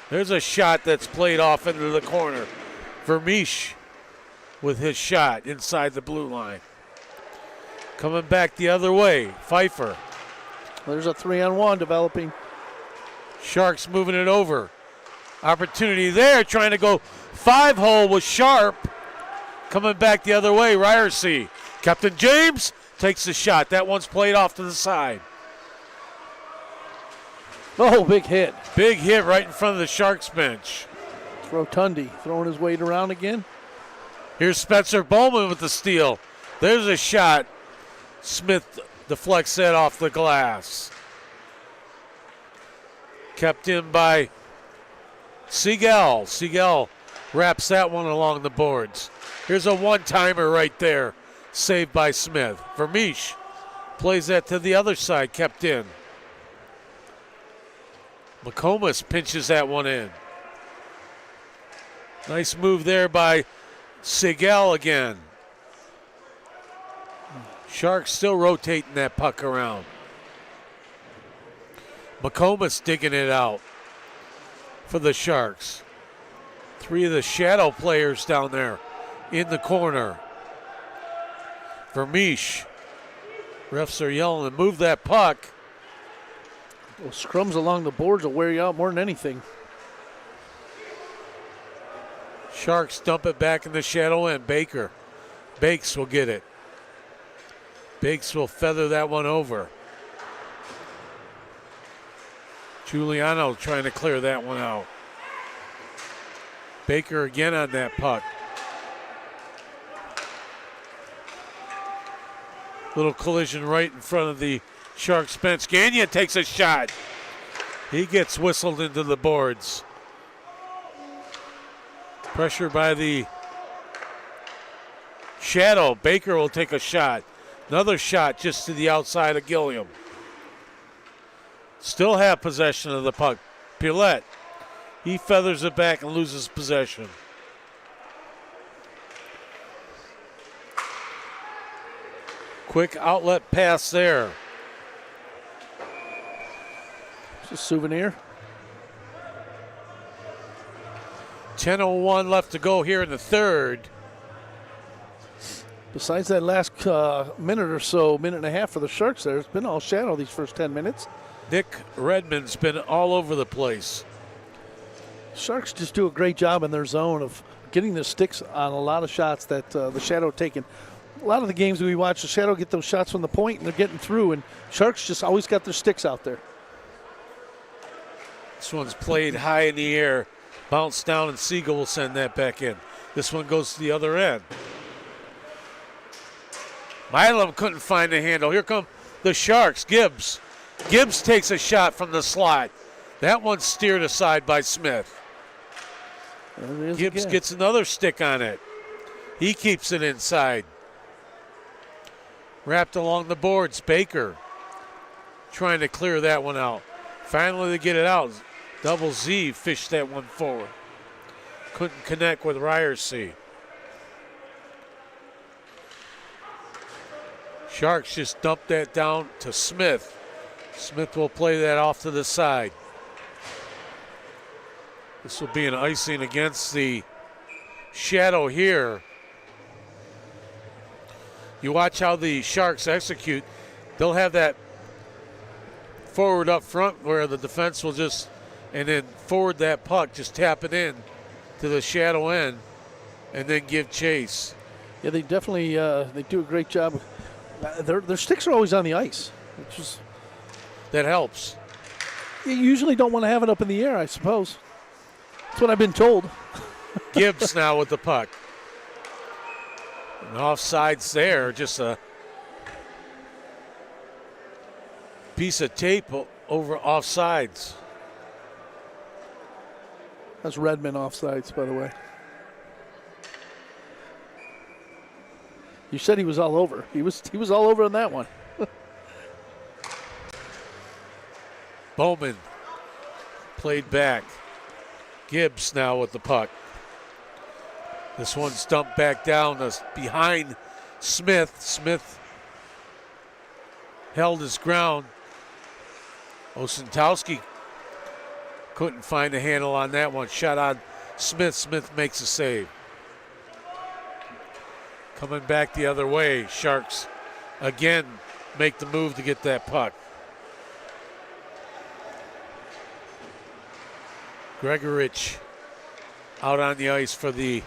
There's a shot that's played off into the corner. Vermeesh with his shot inside the blue line. Coming back the other way, Pfeiffer. There's a 3-on-1 developing. Sharks moving it over. Opportunity there, trying to go 5-hole with Sharp. Coming back the other way, Ryerson. Captain James takes the shot. That one's played off to the side. Oh, big hit. Big hit right in front of the Sharks bench. It's Rotundi throwing his weight around again. Here's Spencer Bowman with the steal. There's a shot. Smith deflects that off the glass. Kept in by Siegel. Siegel wraps that one along the boards. Here's a one-timer right there. Saved by Smith. Vermeesh plays that to the other side, kept in. McComas pinches that one in. Nice move there by Siegel again. Sharks still rotating that puck around. McComas digging it out for the Sharks. Three of the Shadow players down there in the corner. Vermeesh. Refs are yelling to move that puck. Well, scrums along the boards will wear you out more than anything. Sharks dump it back in the Shadow end. Baker. Bakes will get it. Bakes will feather that one over. Giuliano trying to clear that one out. Baker again on that puck. Little collision right in front of the Sharks bench. Gagnon takes a shot. He gets whistled into the boards. Pressure by the Shadow. Baker will take a shot. Another shot just to the outside of Gilliam. Still have possession of the puck. Pilette. He feathers it back and loses possession. Quick outlet pass there. It's a souvenir. 10:01 left to go here in the third. Besides that last minute or so, minute and a half for the Sharks there, it's been all Shadow these first 10 minutes. Nick Redmond's been all over the place. Sharks just do a great job in their zone of getting the sticks on a lot of shots that the Shadow taking. A lot of the games we watch, the Shadow get those shots from the point and they're getting through, and Sharks just always got their sticks out there. This one's played high in the air, bounced down, and Siegel will send that back in. This one goes to the other end. Milam couldn't find the handle. Here come the Sharks. Gibbs. Gibbs takes a shot from the slot. That one's steered aside by Smith. Gibbs gets another stick on it. He keeps it inside. Wrapped along the boards. Baker trying to clear that one out. Finally, they get it out. Double Z fished that one forward. Couldn't connect with Ryerson. Sharks just dumped that down to Smith. Smith will play that off to the side. This will be an icing against the Shadow here. You watch how the Sharks execute. They'll have that forward up front where the defense will just, and then forward that puck, just tap it in to the Shadow end and then give chase. Yeah, they definitely they do a great job. Their sticks are always on the ice, which is that helps. You usually don't want to have it up in the air, I suppose. That's what I've been told. Gibbs now with the puck. And offsides there, just a piece of tape over offsides. That's Redmond offsides, by the way. You said he was all over. He was all over on that one. Bowman played back. Gibbs now with the puck. This one's dumped back down behind Smith. Smith held his ground. Osentowski couldn't find a handle on that one. Shot on Smith. Smith makes a save. Coming back the other way. Sharks again make the move to get that puck. Gregorich out on the ice for the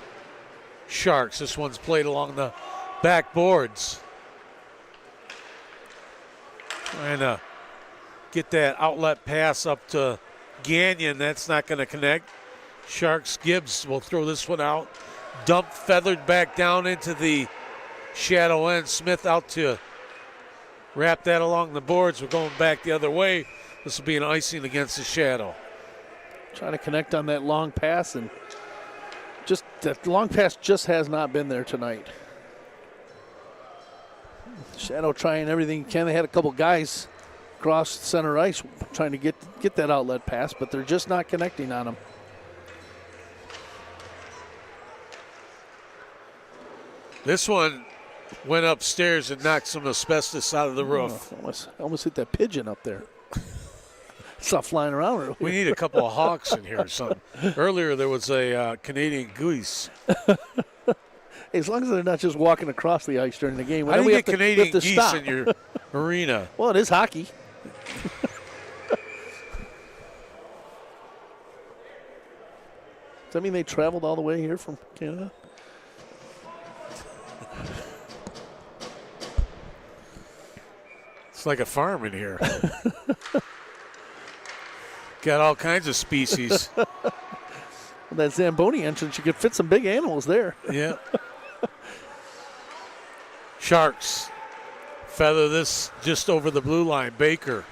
Sharks. This one's played along the backboards. Trying to get that outlet pass up to Gagnon. That's not going to connect. Sharks Gibbs will throw this one out. Dumped, feathered back down into the Shadow end. Smith out to wrap that along the boards. We're going back the other way. This will be an icing against the Shadow. Trying to connect on that long pass, and just that long pass just has not been there tonight. Shadow trying everything he can. They had a couple guys across center ice trying to get that outlet pass, but they're just not connecting on them. This one went upstairs and knocked some asbestos out of the roof. Almost hit that pigeon up there. Saw flying around earlier. We need a couple of hawks in here or something. Earlier there was a Canadian goose. Hey, as long as they're not just walking across the ice during the game. How do you get Canadian geese in your arena? Well, it is hockey. Does that mean they traveled all the way here from Canada? It's like a farm in here. Got all kinds of species. With that Zamboni entrance, you could fit some big animals there. Yeah. Sharks feather this just over the blue line. Baker.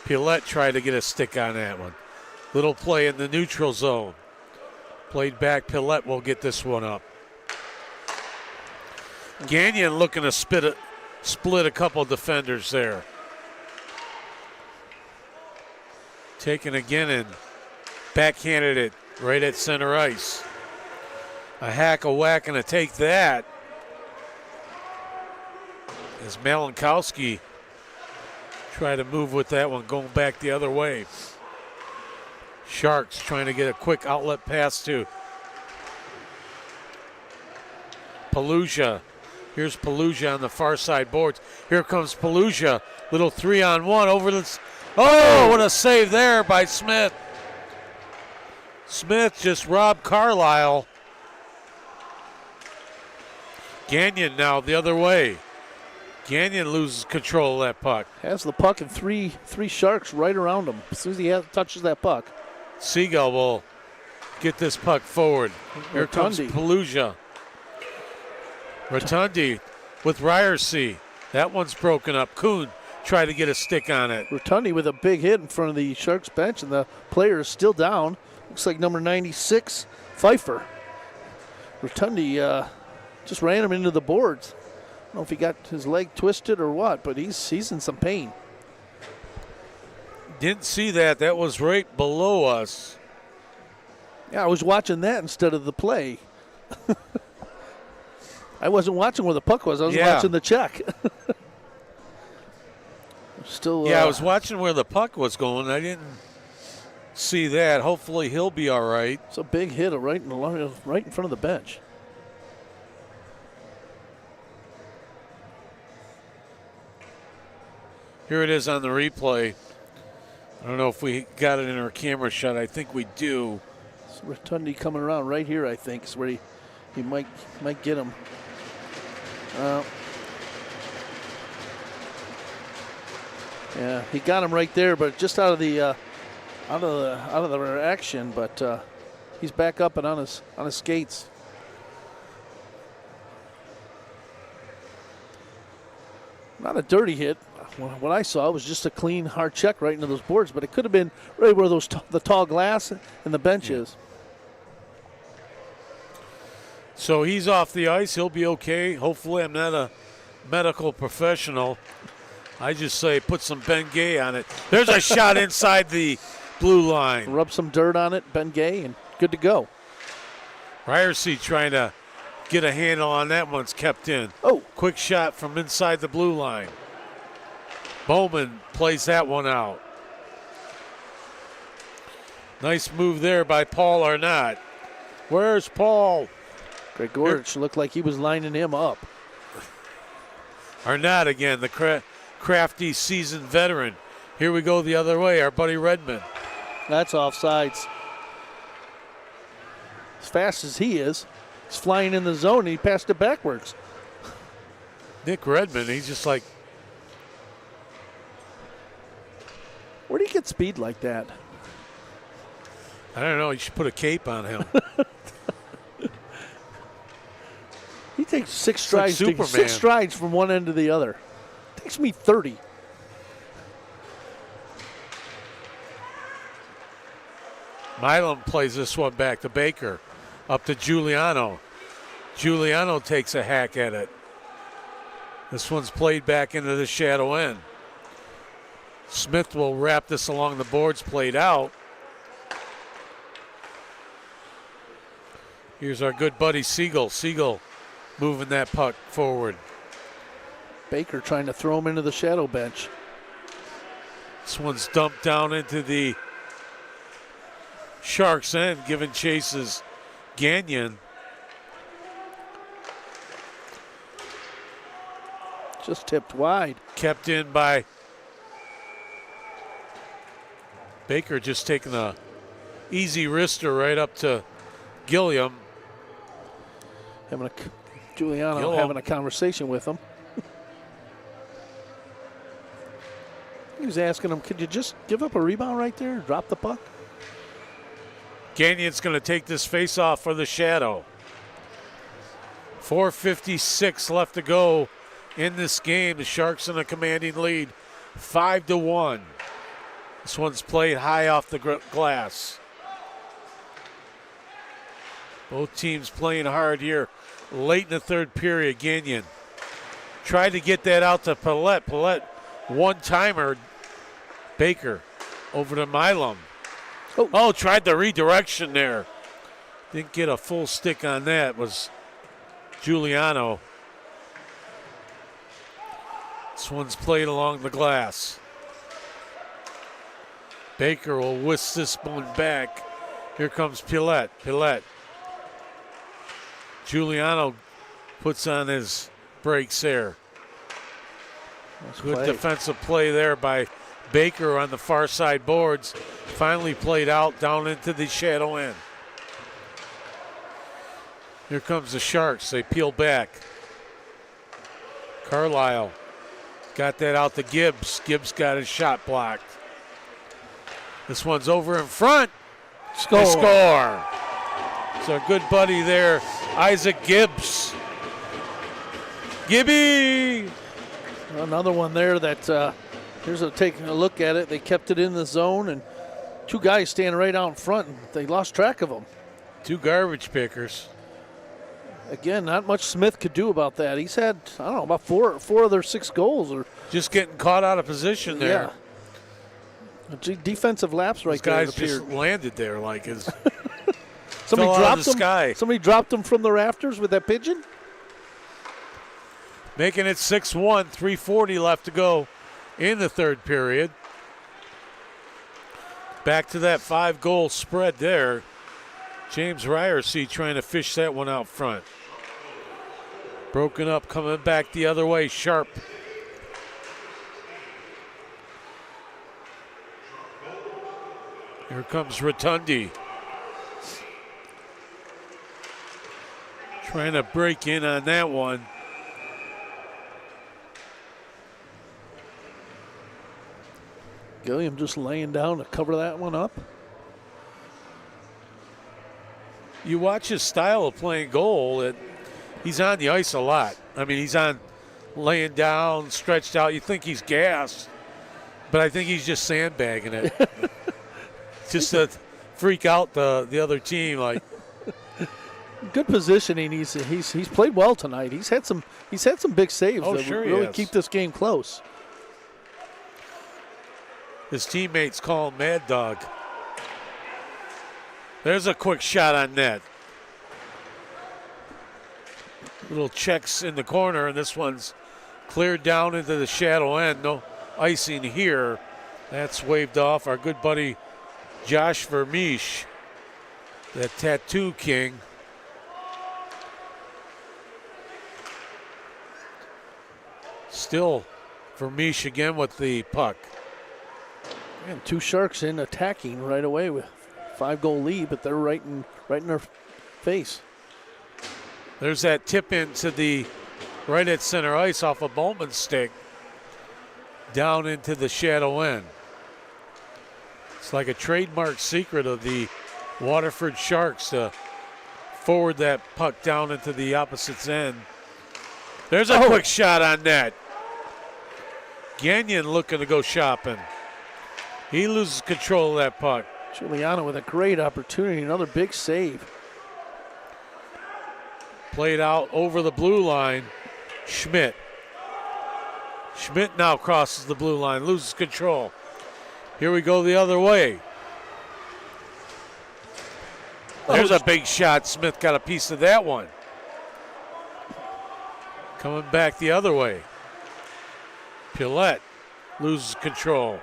Pillette tried to get a stick on that one. Little play in the neutral zone. Played back. Pillette will get this one up. Gagnon looking to split a couple defenders there. Taken again and backhanded it right at center ice. A hack, a whack, and a take that. As Malinkowski tried to move with that one, going back the other way. Sharks trying to get a quick outlet pass to Pelusia. Here's Pelusia on the far side boards. Here comes Pelusia. Little 3-on-1 over the... Oh, what a save there by Smith. Smith just robbed Carlisle. Gagnon now the other way. Gagnon loses control of that puck. Has the puck and three Sharks right around him as soon as he touches that puck. Seagull will get this puck forward. Here comes Pelusia. Rotundi with Ryerson. That one's broken up. Kuhn try to get a stick on it. Rotundi with a big hit in front of the Sharks bench, and the player is still down. Looks like number 96, Pfeiffer. Rotundi just ran him into the boards. I don't know if he got his leg twisted or what, but he's in some pain. Didn't see that. That was right below us. Yeah, I was watching that instead of the play. I wasn't watching where the puck was. I was watching the check. Still. Yeah, I was watching where the puck was going. I didn't see that. Hopefully he'll be all right. It's a big hit right in front of the bench. Here it is on the replay. I don't know if we got it in our camera shot. I think we do. It's Rotundi coming around right here, I think, is where he might get him. Yeah, he got him right there, but just out of the action. But he's back up and on his skates. Not a dirty hit. What I saw was just a clean, hard check right into those boards, but it could have been right where the tall glass and the bench is. So he's off the ice. He'll be okay. Hopefully, I'm not a medical professional. I just say put some Bengay on it. There's a shot inside the blue line. Rub some dirt on it, Bengay, and good to go. Ryerson trying to get a handle on that one's kept in. Oh. Quick shot from inside the blue line. Bowman plays that one out. Nice move there by Paul Arnott. Where's Paul? Gregorich looked like he was lining him up. Arnott again, the crafty seasoned veteran. Here we go the other way, our buddy Redmond. That's offsides. As fast as he is, he's flying in the zone and he passed it backwards. Nick Redmond, he's just like. Where do you get speed like that? I don't know. You should put a cape on him. He takes six strides from one end to the other. It takes me 30. Milam plays this one back to Baker. Up to Giuliano. Giuliano takes a hack at it. This one's played back into the shadow end. Smith will wrap this along the boards, played out. Here's our good buddy Siegel. Siegel moving that puck forward. Baker trying to throw him into the shadow bench. This one's dumped down into the Sharks' end, giving chases Gagnon. Just tipped wide. Kept in by Baker, just taking a easy wrister right up to Gilliam. Giuliano having a conversation with him. He was asking him, could you just give up a rebound right there, drop the puck? Gagnon's going to take this face-off for the Shadow. 4:56 left to go in this game. The Sharks in a commanding lead, 5-1. This one's played high off the glass. Both teams playing hard here. Late in the third period, Gagnon tried to get that out to Paulette. Paulette, one-timer. Baker over to Milam. Oh, tried the redirection there. Didn't get a full stick on that. Was Giuliano. This one's played along the glass. Baker will whisk this one back. Here comes Paulette. Paulette. Giuliano puts on his brakes there. Good defensive play there by Baker on the far side boards. Finally played out down into the shadow end. Here comes the Sharks. They peel back. Carlisle got that out to Gibbs. Gibbs got his shot blocked. This one's over in front. Score. They score. It's our good buddy there, Isaac Gibbs. Gibby! Another one there that Here's taking a look at it. They kept it in the zone, and two guys standing right out in front, and they lost track of them. Two garbage pickers. Again, not much Smith could do about that. He's had, I don't know, about four of their 6 goals. Or just getting caught out of position there. Yeah. Defensive lapse right there. These guys just landed there like his. Somebody dropped the sky. Somebody dropped them from the rafters with that pigeon. Making it 6-1, 3:40 left to go in the third period. Back to that 5-goal spread there. James Ryerson trying to fish that one out front. Broken up, coming back the other way, Sharp. Here comes Rotundi. Trying to break in on that one. Gilliam just laying down to cover that one up. You watch his style of playing goal, he's on the ice a lot. I mean, he's on laying down, stretched out. You think he's gassed, but I think he's just sandbagging it. Just to freak out the other team. Like, good positioning. He's played well tonight. He's had some big saves that sure really keep this game close. His teammates call him Mad Dog. There's a quick shot on net. Little checks in the corner, and this one's cleared down into the shadow end. No icing here. That's waved off. Our good buddy Josh Vermeesh, that tattoo king. Still Vermeesh again with the puck. And 2 Sharks in attacking right away with 5-goal lead, but they're right in their face. There's that tip into the right at center ice off of Bowman's stick down into the shadow end. It's like a trademark secret of the Waterford Sharks to forward that puck down into the opposite end. There's a quick shot on net. Gagnon looking to go shopping. He loses control of that puck. Giuliano with a great opportunity, another big save. Played out over the blue line. Schmidt now crosses the blue line, loses control. Here we go the other way. There's a big shot. Smith got a piece of that one. Coming back the other way. Pillette loses control.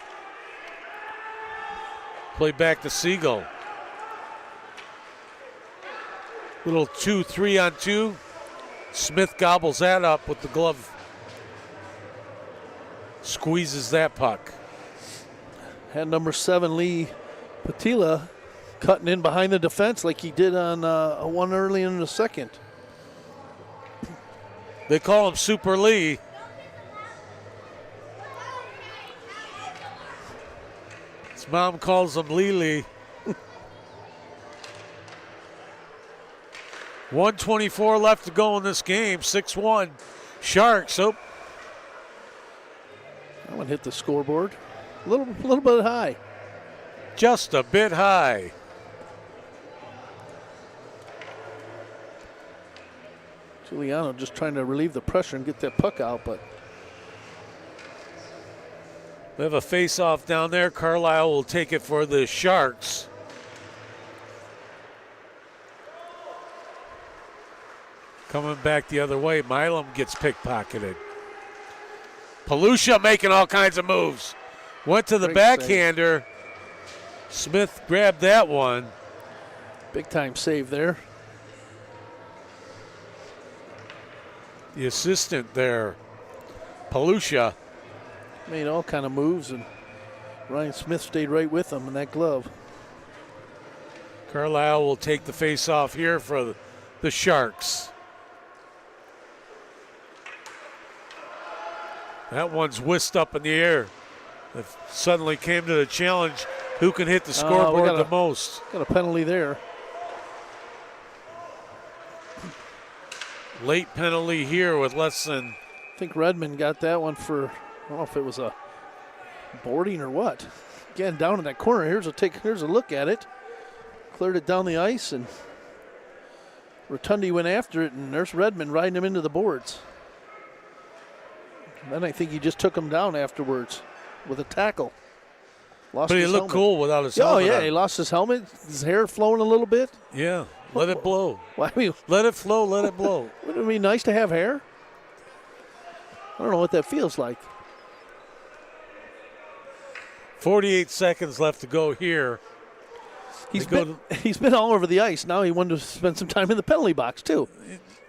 Play back to Siegel. Little 2-3-on-2. Smith gobbles that up with the glove. Squeezes that puck. Had number 7 Lee Patila cutting in behind the defense like he did on one early in the second. They call him Super Lee. His mom calls him Lee. 1:24 left to go in this game. 6-1. Sharks. Oh. That one hit the scoreboard. A little bit high. Just a bit high. Giuliano just trying to relieve the pressure and get that puck out, but we have a face-off down there. Carlisle will take it for the Sharks. Coming back the other way, Milam gets pickpocketed. Palusha making all kinds of moves. Went to the backhander. Smith grabbed that one. Big time save there. The assistant there, Palusha. Made all kind of moves, and Ryan Smith stayed right with him in that glove. Carlisle will take the face-off here for the Sharks. That one's whisked up in the air. It suddenly came to the challenge. Who can hit the scoreboard the most? Got a penalty there. Late penalty here with less than. I think Redmond got that one for, I don't know if it was a Boarding or what? Again, down in that corner. Here's a look at it. Cleared it down the ice, and Rotundi went after it, and there's Redmond riding him into the boards. And then I think he just took him down afterwards with a tackle. But he looked cool without his helmet. Oh, yeah, on. he lost his helmet. His hair flowing a little bit. Yeah, let it blow. Well, I mean, let it flow, let it blow. Wouldn't it be nice to have hair? I don't know what that feels like. 48 seconds left to go here. He's been all over the ice. Now he wanted to spend some time in the penalty box, too.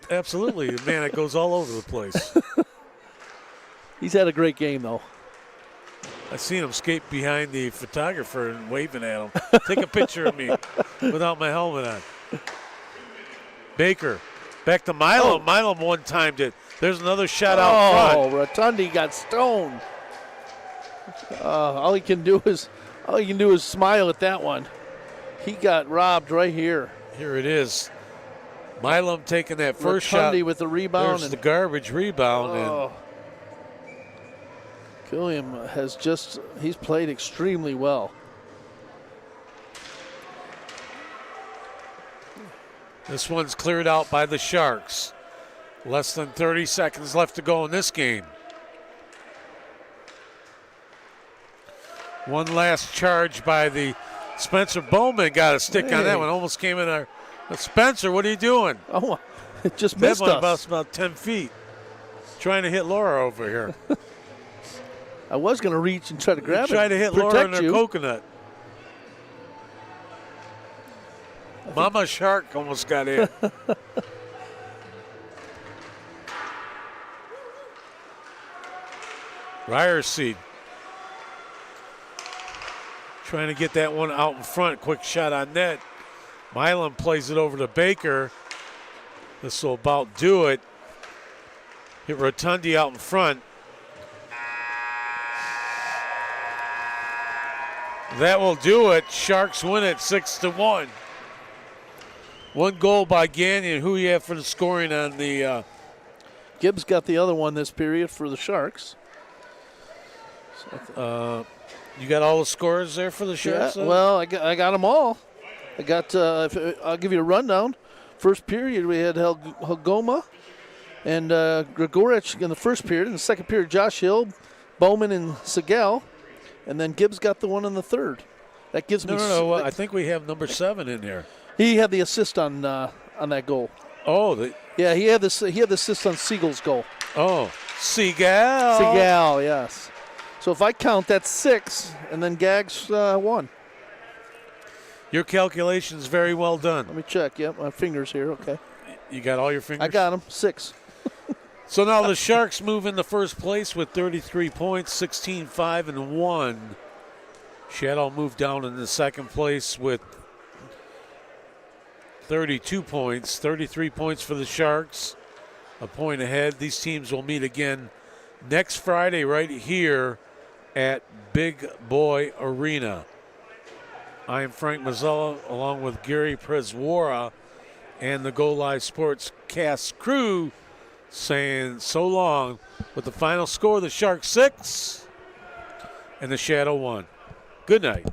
Absolutely. Man, it goes all over the place. He's had a great game, though. I seen him skate behind the photographer and waving at him. Take a picture of me without my helmet on. Baker. Back to Milam. Oh. Milam one-timed it. There's another shot out front. Oh, Rotundi got stoned. All he can do is smile at that one. He got robbed right here. Here it is. Milam taking that first Rotundi shot. with the rebound. There's the garbage rebound. Oh. Killiam he's played extremely well. This one's cleared out by the Sharks. Less than 30 seconds left to go in this game. One last charge by the Spencer Bowman. Got a stick on that one. Almost came in there. Spencer, what are you doing? Oh, it just missed us. About 10 feet. Trying to hit Laura over here. I was going to reach and try to grab it. Try to hit Laura in her coconut. Mama Shark almost got in. Ryerseed trying to get that one out in front. Quick shot on net. Milam plays it over to Baker. This will about do it. Hit Rotundi out in front. That will do it. Sharks win it 6-1. One goal by Gagnon. Who you have for the scoring on the? Gibbs got the other one this period for the Sharks. You got all the scores there for the Sharks? Yeah, well, I got them all. I got. I'll give you a rundown. First period we had Hagoma and Grigorich in the first period. In the second period, Josh Hill, Bowman, and Segal. And then Gibbs got the one in the third. That gives me. No. I think we have number 7 in there. He had the assist on that goal. Oh, yeah, he had the assist on Siegel's goal. Oh, Segal. Segal, yes. So if I count, that's 6, and then Gags 1. Your calculation's very well done. Let me check. Yep, my fingers here. Okay. You got all your fingers? I got them. 6. So now the Sharks move into first place with 33 points, 16-5-1. Shadow moved down in the second place with 32 points, 33 points for the Sharks, a point ahead. These teams will meet again next Friday right here at Big Boy Arena. I am Frank Mazzella along with Gary Prezwara and the Go Live Sports cast crew saying so long with the final score, the Sharks 6 and the Shadow 1. Good night.